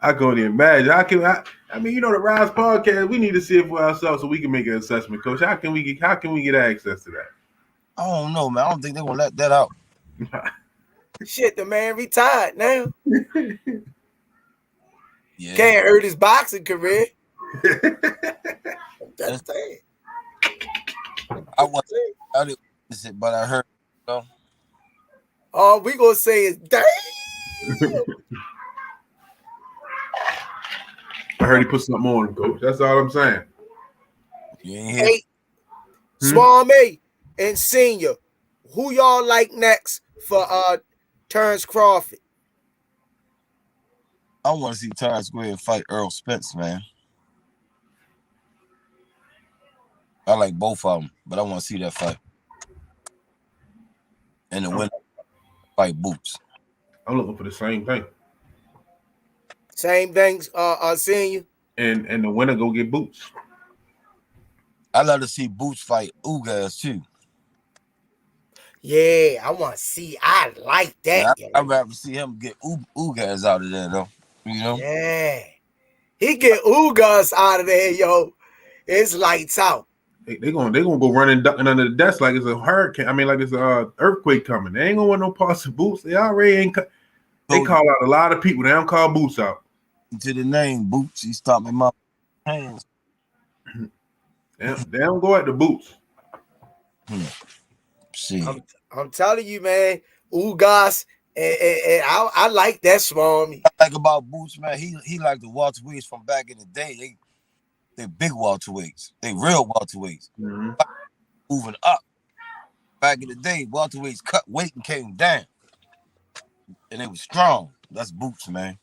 I couldn't imagine. I mean, the Rize podcast. We need to see it for ourselves so we can make an assessment, coach. How can we get access to that? I don't know, man. I don't think they're gonna let that out. Shit, the man retired now. Yeah. Can't hurt his boxing career. That's it. I didn't listen, but I heard. All we gonna say is damn. I heard he put something on him, coach. That's all I'm saying. You ain't hear? Hey, Swami and Senior, who y'all like next for Terrence Crawford? I want to see Terrence go ahead and fight Earl Spence, man. I like both of them, but I want to see that fight. And the winner fight Boots. I'm looking for the same thing. Same things, Senior. And the winner go get Boots. I love to see Boots fight Ugas too. Yeah, I want to see. I like that. I'd rather see him get Ugas out of there, though. Yeah. He get Ugas out of there, yo. It's lights out. They gonna go running, ducking under the desk like it's a hurricane. I mean, like it's a earthquake coming. They ain't gonna want no parts of Boots. They already ain't. They call out a lot of people. They don't call Boots out. To the name Boots, he stopped me my hands. They don't go at the Boots. See, I'm telling you, man. Ugas, and I like that Swami. I like about Boots, man. He like the welterweights from back in the day. They big welterweights. They real welterweights. Mm-hmm. Moving up. Back in the day, welterweights cut weight and came down. And they was strong. That's Boots, man.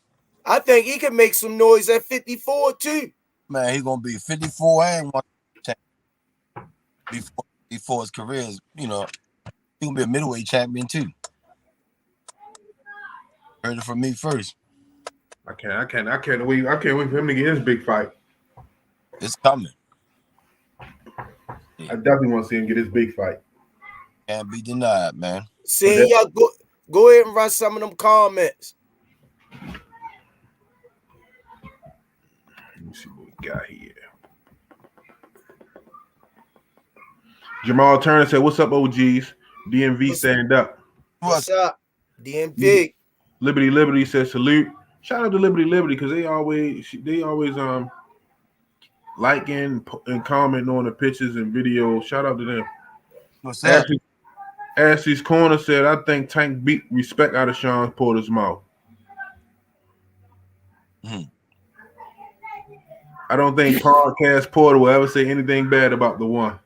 I think he can make some noise at 54 too. Man, he's gonna be 54 and 1 before his career is, he's gonna be a middleweight champion too. Heard it from me first. I can't wait. I can't wait for him to get his big fight. It's coming. I definitely want to see him get his big fight. Can't be denied, man. See, y'all go ahead and run some of them comments. Let me see what we got here. Jamal Turner said, "What's up, OGs? DMV stand up." What's up, DMV? Liberty says, "Salute." Shout out to Liberty because they always liking and commenting on the pictures and videos. Shout out to them. What's that? Ashley's Corner said, "I think Tank beat respect out of Sean Porter's mouth." I don't think Podcast Portal will ever say anything bad about the one.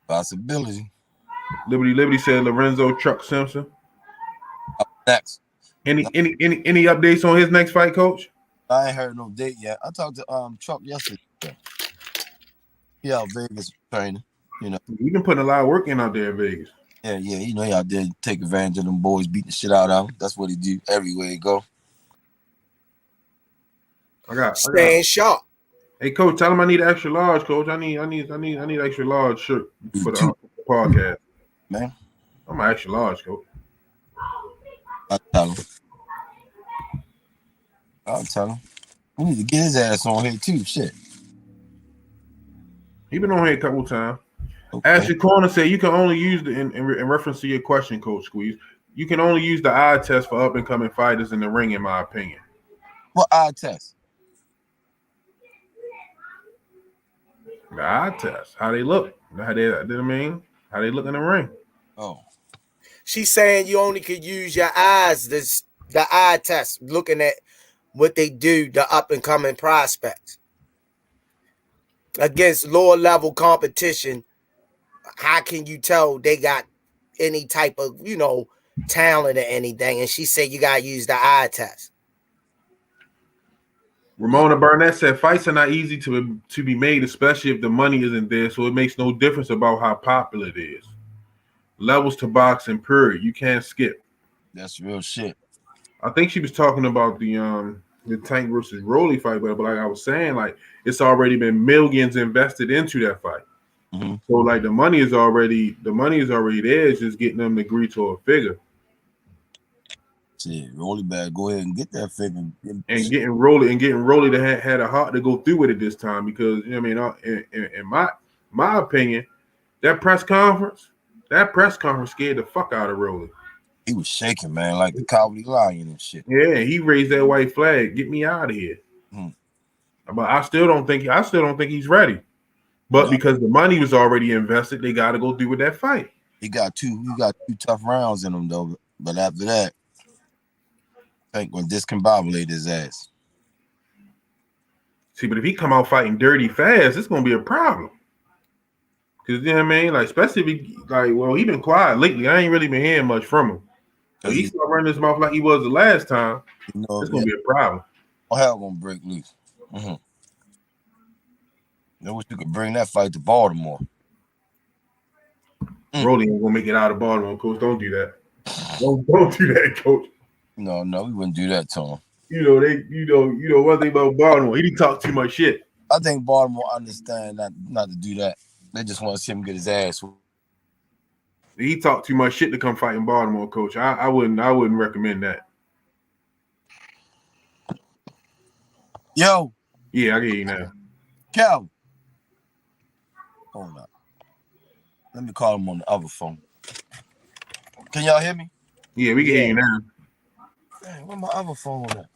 Possibility. Liberty said Lorenzo Truck Simpson. Up next. Any updates on his next fight, Coach? I ain't heard no date yet. I talked to Truck yesterday. He out Vegas training. You know, He been putting a lot of work in out there in Vegas. Yeah. You know, he out there take advantage of them boys, beating the shit out of him. That's what he do everywhere he go. I got staying sharp. Hey, Coach, tell him I need an extra large, Coach. I need extra large shirt for the podcast. Man, I'm an extra large, Coach. I'll tell him. We need to get his ass on here too. Shit. He been on here a couple times. Okay. Ashley Corner said you can only use in reference to your question, Coach Squeeze. You can only use the eye test for up and coming fighters in the ring, in my opinion. What eye test? The eye test, how they look, how they look in the ring. Oh, She's saying you only could use your eyes. The eye test, looking at what they do, the up and coming prospects against lower level competition. How can you tell they got any type of talent or anything? And she said you gotta use the eye test. Ramona Burnett said fights are not easy to be made, especially if the money isn't there. So it makes no difference about how popular it is. Levels to boxing, period. You can't skip. that's real shit. I think she was talking about the Tank versus Rolly fight, but like I was saying, like it's already been millions invested into that fight. Mm-hmm. So like the money is already there. It's just getting them to agree to a figure. Shit, Rolly bad. Go ahead and get that figure. And getting Rolly to had a heart to go through with it this time, because I mean, in my opinion, that press conference scared the fuck out of Rolly. He was shaking, man, like the Cowardly Lion and shit. Yeah, he raised that white flag. Get me out of here. But I still don't think he's ready. But because the money was already invested, they got to go through with that fight. He got two tough rounds in him though. But after that, I think when discombobulate his ass. See, but if he come out fighting dirty fast, it's gonna be a problem. Cause you know what I mean, like especially if he he been quiet lately. I ain't really been hearing much from him. So he start running his mouth like he was the last time. It's gonna be a problem. Oh, hell gonna break loose. I wish you could bring that fight to Baltimore. Rolly ain't gonna make it out of Baltimore, Coach. Don't do that. Don't do that, Coach. No, we wouldn't do that to him. One thing about Baltimore, he didn't talk too much shit. I think Baltimore understand not to do that. They just want to see him get his ass. He talked too much shit to come fight in Baltimore, Coach. I wouldn't recommend that. Yo. Yeah, I get you now. Cal. Hold up. Let me call him on the other phone. Can y'all hear me? Yeah, we can hear you now. Dang, where my other phone at?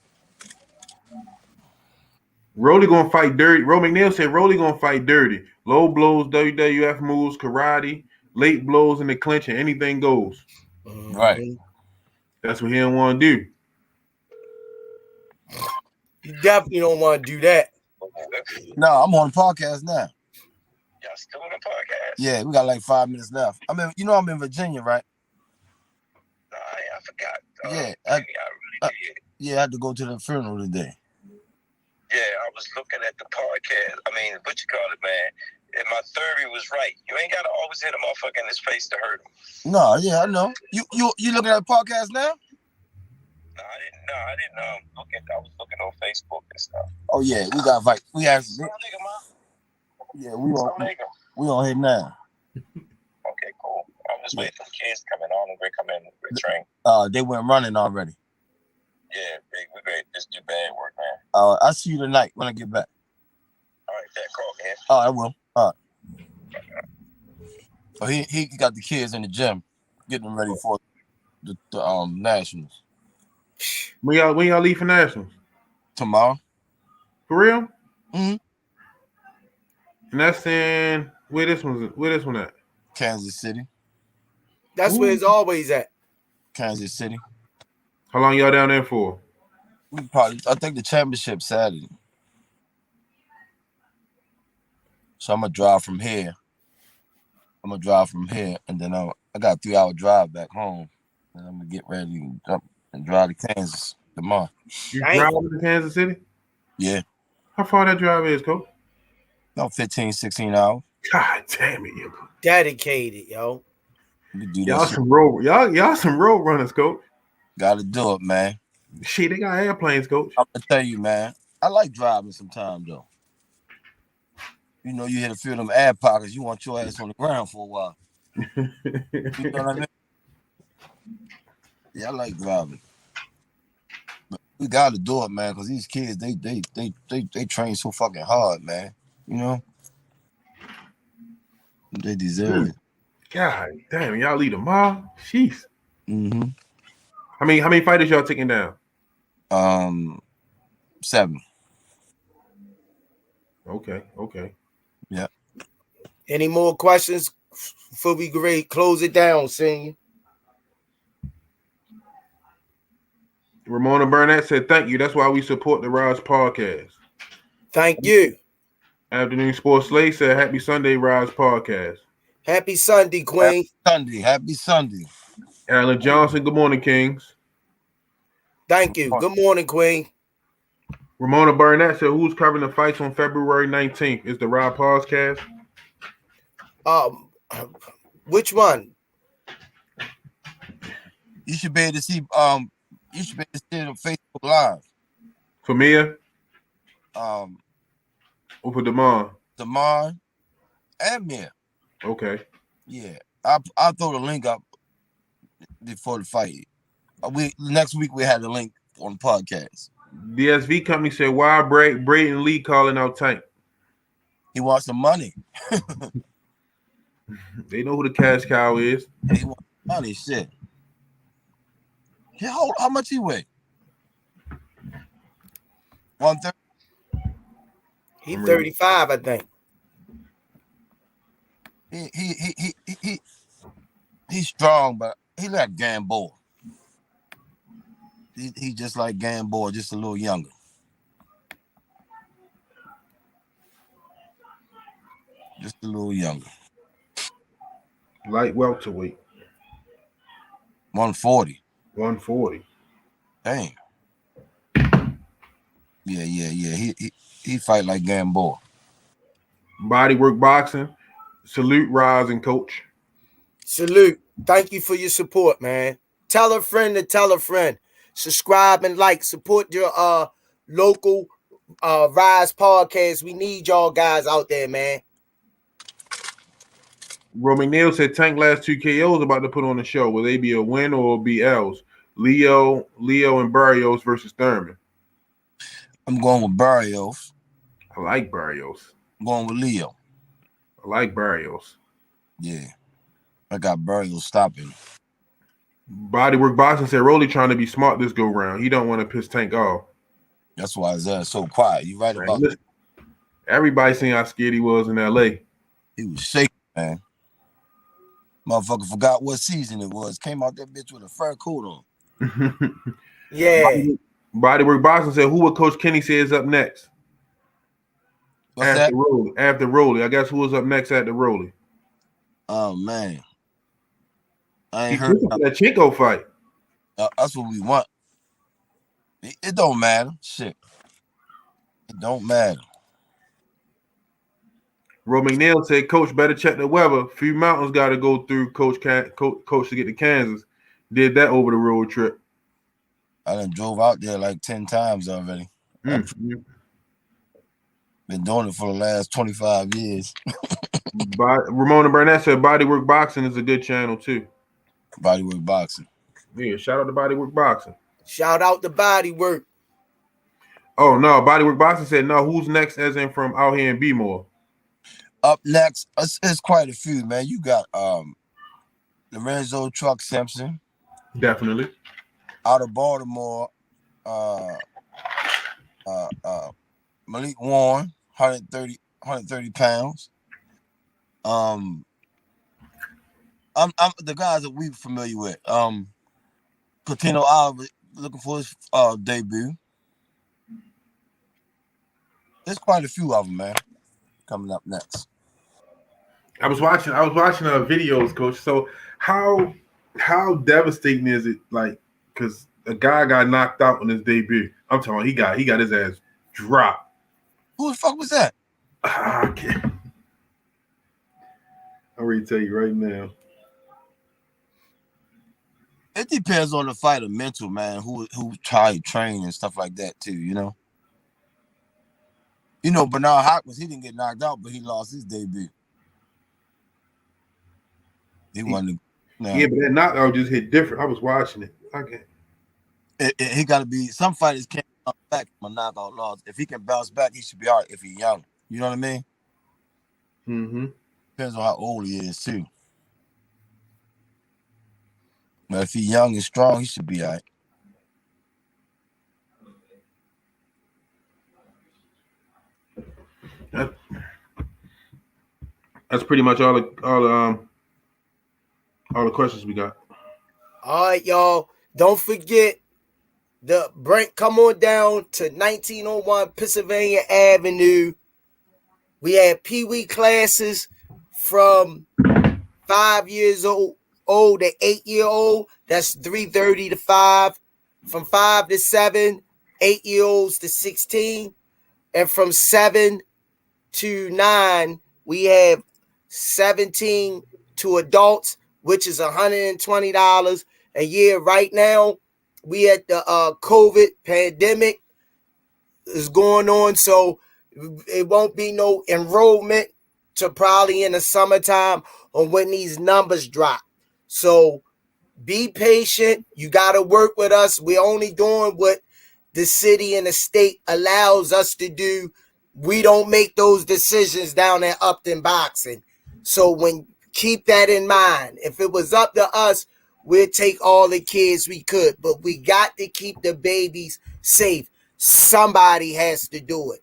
Rolly gonna fight dirty. Ro McNeil said Rolly gonna fight dirty. Low blows, WWF moves, karate, late blows in the clinch, and anything goes. Right. That's what he don't want to do. You definitely don't want to do that. No, I'm on the podcast now. Y'all still on the podcast? Yeah, we got like 5 minutes left. I'm in Virginia, right? No, I forgot. Yeah, I really did. Yeah, I had to go to the funeral today. Yeah, I was looking at the podcast. I mean, what you call it, man? And my theory was right. You ain't gotta always hit a motherfucker in his face to hurt him. No, yeah, I know. You looking at the podcast now? No, I didn't look at. I was looking on Facebook and stuff. Oh yeah, we got fight. We actually. Yeah, we on here now. Okay, cool. I'm just waiting for the kids coming on and they come in with train. They went running already. Yeah, big. We're great. Just do bad work, man. I'll see you tonight when I get back. All right, that call, man. Oh, I will. All right. So he got the kids in the gym, getting them ready for the nationals. When y'all leave for nationals? Tomorrow. For real? Mm-hmm. And that's in where this one at? Kansas City. That's where it's always at. Kansas City. How long y'all down there for? I think the championship Saturday. So I'm gonna drive from here. And then I got a 3-hour drive back home. And I'm gonna get ready and jump and drive to Kansas tomorrow. You Dang. drive to Kansas City? Yeah, How far that drive is, Coach? 15, 16 hours. God damn it, you. Dedicated, yo. You can do that Y'all shit. some road runners, Coach. Gotta do it, man. Shit, they got airplanes, Coach. I'm gonna tell you, man. I like driving sometimes though. You know, you hit a few of them air pockets. You want your ass on the ground for a while. You know what I mean? Yeah, I like driving. But we gotta do it, man, because these kids, they train so fucking hard, man. You know, they deserve it. God damn, y'all lead them all. Jeez. Mm-hmm. How many fighters y'all taking down? 7. Okay. Yeah. Any more questions before we great close it down, senior? Ramona Burnett said, "Thank you. That's why we support the Rise podcast." Thank you. Afternoon Sports Slay said, "Happy Sunday, Rise podcast." Happy Sunday, Queen. Happy Sunday. Alan Johnson, good morning, Kings. Thank you. Good morning, Queen. Ramona Burnett said, "Who's covering the fights on February 19th? Is the Rise podcast?" Which one? You should be able to see it on Facebook Live. For Mia? Or for Damon? Damon and Mia. Okay. Yeah. I'll throw the link up before the fight. Next week we had the link on the podcast. DSV company said, "Why Braden Lee calling out Tank?" He wants some money. They know who the cash cow is. Yeah, he wants money, shit. How much he weigh? 130. He's 35, I think. He's strong, but he like Gamboa. He just like Gamboa, just a little younger. Just a little younger. Light welterweight. 140. 140. Dang. Yeah. He fight like Gamboa. Bodywork Boxing. Salute, Rise, and Coach. Salute. Thank you for your support, man. Tell a friend to tell a friend. Subscribe and like. Support your local Rise podcast. We need y'all guys out there, man. Roman Neal said Tank last 2 KOs about to put on the show. Will they be a win or be L's? Leo, and Barrios versus Thurman. I'm going with Barrios. I like Barrios. I'm going with Leo. I like Barrios. Yeah. I got Barrios stopping. Bodywork Boxing said Rolly trying to be smart this go round. He don't want to piss Tank off. That's why Isaiah's so quiet. You right about that. Everybody seen how scared he was in LA. He was shaking, man. Motherfucker forgot what season it was. Came out that bitch with a fur coat on. Yeah. Bodywork Boxing said, "Who would Coach Kenny say is up next?" What's that? After Rolly. I guess who was up next after Rolly? Oh, man. I ain't He heard that Chinko fight. That's what we want. It don't matter. Shit. It don't matter. Roman Neal said, "Coach, better check the weather. Few mountains got to go through Coach to get to Kansas. Did that over the road trip." I done drove out there like 10 times already. Mm-hmm. Been doing it for the last 25 years. Ramona Burnett said, "Bodywork Boxing is a good channel too." Bodywork Boxing. Yeah, shout out to Bodywork Boxing. Shout out to Bodywork. Oh no, Bodywork Boxing said no. Who's next? As in from out here in B-More. Up next, it's quite a few, man. You got Lorenzo Truck Simpson. Definitely. Out of Baltimore, Malik Warren, 130 pounds. I'm the guys that we're familiar with. Patino Alves looking for his debut. There's quite a few of them, man. Coming up next. I was watching videos, coach. So how devastating is it? Like, because a guy got knocked out on his debut. I'm talking. He got his ass dropped. Who the fuck was that? I can't. I'll ready to tell you right now. It depends on the fighter mental, man. Who how he train and stuff like that too. You know, Bernard Hopkins, he didn't get knocked out, but he lost his debut. He won the. Yeah, but that knockout just hit different. I was watching it. Okay. He got to be. Some fighters can't bounce back from a knockout loss. If he can bounce back, he should be all right. If he's young, you know what I mean. Mm-hmm. Depends on how old he is too. But if he's young and strong, he should be all right. That's pretty much all the questions we got. All right, y'all. Don't forget come on down to 1901 Pennsylvania Avenue. We had Pee Wee classes from 5 years old to 8-year-old. That's 3:30 to 5. From 5 to 7, 8-year-olds to 16. And from 7 to 9, we have 17 to adults, which is $120 a year. Right now, we at the COVID pandemic is going on, so it won't be no enrollment to probably in the summertime or when these numbers drop. So be patient. You got to work with us. We're only doing what the city and the state allows us to do. We don't make those decisions down at Upton Boxing. So keep that in mind. If it was up to us, we'd take all the kids we could, but we got to keep the babies safe. Somebody has to do it.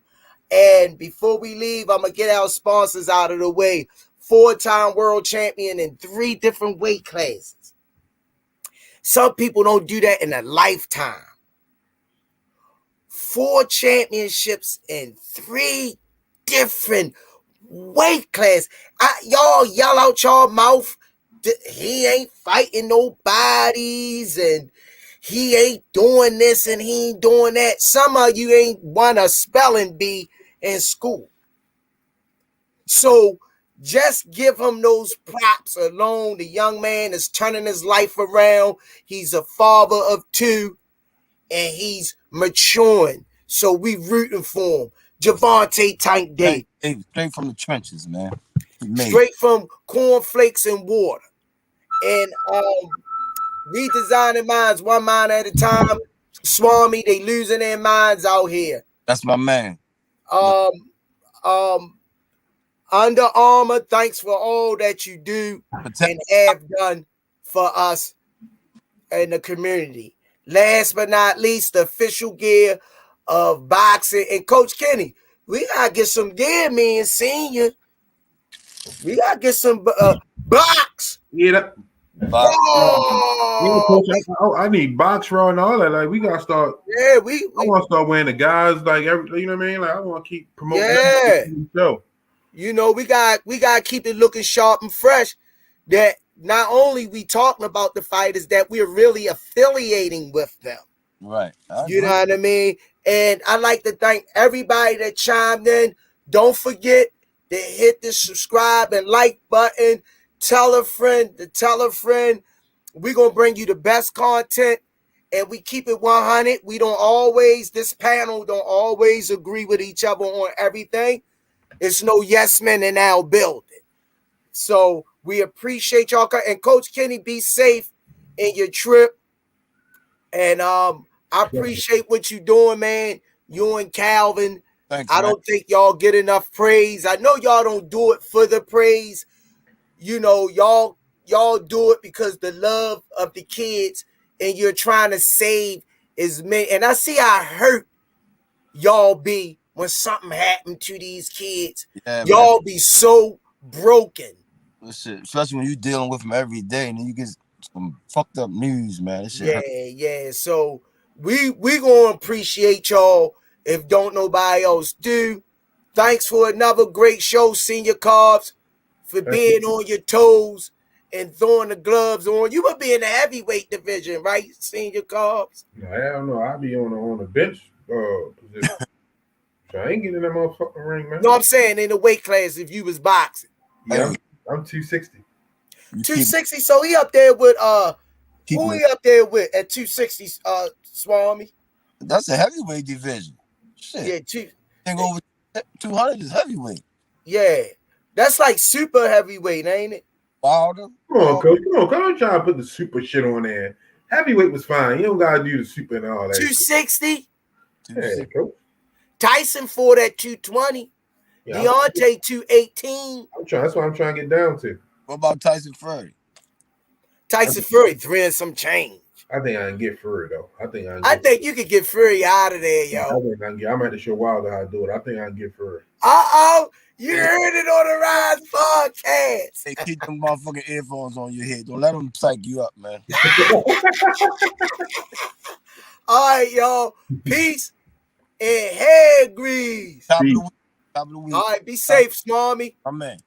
And before we leave, I'm going to get our sponsors out of the way. 4-time world champion in 3 different weight classes. Some people don't do that in a lifetime. 4 championships in 3 different weight classes. Y'all yell out y'all mouth. He ain't fighting nobodies and he ain't doing this and he ain't doing that. Some of you ain't won a spelling bee in school. So just give him those props alone. The young man is turning his life around. He's a father of 2 and he's maturing. So we rooting for him. Gervonta Tank Day. Hey, straight from the trenches, man. Straight from cornflakes and water. And redesigning minds one mind at a time. Swami, they losing their minds out here. That's my man. Under Armour, thanks for all that you do and have done for us and the community. Last but not least, the official gear of boxing. And Coach Kenny, we gotta get some gear, man. Senior. We gotta get some box. Yeah, box. I need box raw and all that. Like we gotta start. Yeah, I want to start wearing the guys like every. You know what I mean? Like I want to keep promoting. Yeah. The show. You know, we got to keep it looking sharp and fresh. That not only we talking about the fighters, that we're really affiliating with them. Right. You know what I mean? And I'd like to thank everybody that chimed in. Don't forget to hit the subscribe and like button. Tell a friend to tell a friend. We're going to bring you the best content. And we keep it 100. This panel don't always agree with each other on everything. It's no yes men in our building. So we appreciate y'all. And Coach Kenny, be safe in your trip. And I appreciate what you're doing, man. You and Calvin. Thanks, I don't think y'all get enough praise. I know y'all don't do it for the praise. You know, y'all do it because the love of the kids and you're trying to save as many. And I see how hurt y'all be when something happened to these kids. Yeah, y'all man. Be so broken. Shit, especially when you're dealing with them every day and then you get some fucked up news, man. This shit hurt. Yeah. So we gonna appreciate y'all if don't nobody else do. Thanks for another great show, Senior Carbs, for being on your toes and throwing the gloves on. You would be in the heavyweight division, right, Senior Carbs? No, hell no. I be on the bench position. So I ain't getting in that motherfucking ring, man. No, I'm saying in the weight class if you was boxing. Yeah, I'm 260. 260, so he up there with who he up there with at 260, Swami? That's a heavyweight division. Shit. Yeah, Think over 200 is heavyweight. Yeah. That's like super heavyweight, ain't it? Wilder. Come on, coach. Come on, I'm trying to put the super shit on there. Heavyweight was fine. You don't gotta do the super and all that. 260? Yeah, coach. Tyson fought at 220. Yeah, Deontay 218. That's what I'm trying to get down to. What about Tyson Fury? Tyson Fury 3 and some change. I think I can get Fury though. I think you could get Fury out of there, yo. I think I can get. I'm gonna have to show Wilder how to do it. I think I can get Fury. You heard it on the Rize podcast. Hey, keep them motherfucking earphones on your head. Don't let them psych you up, man. All right, y'all. Peace and hair grease. Top of the week. All right, be safe, Smarmy. Amen.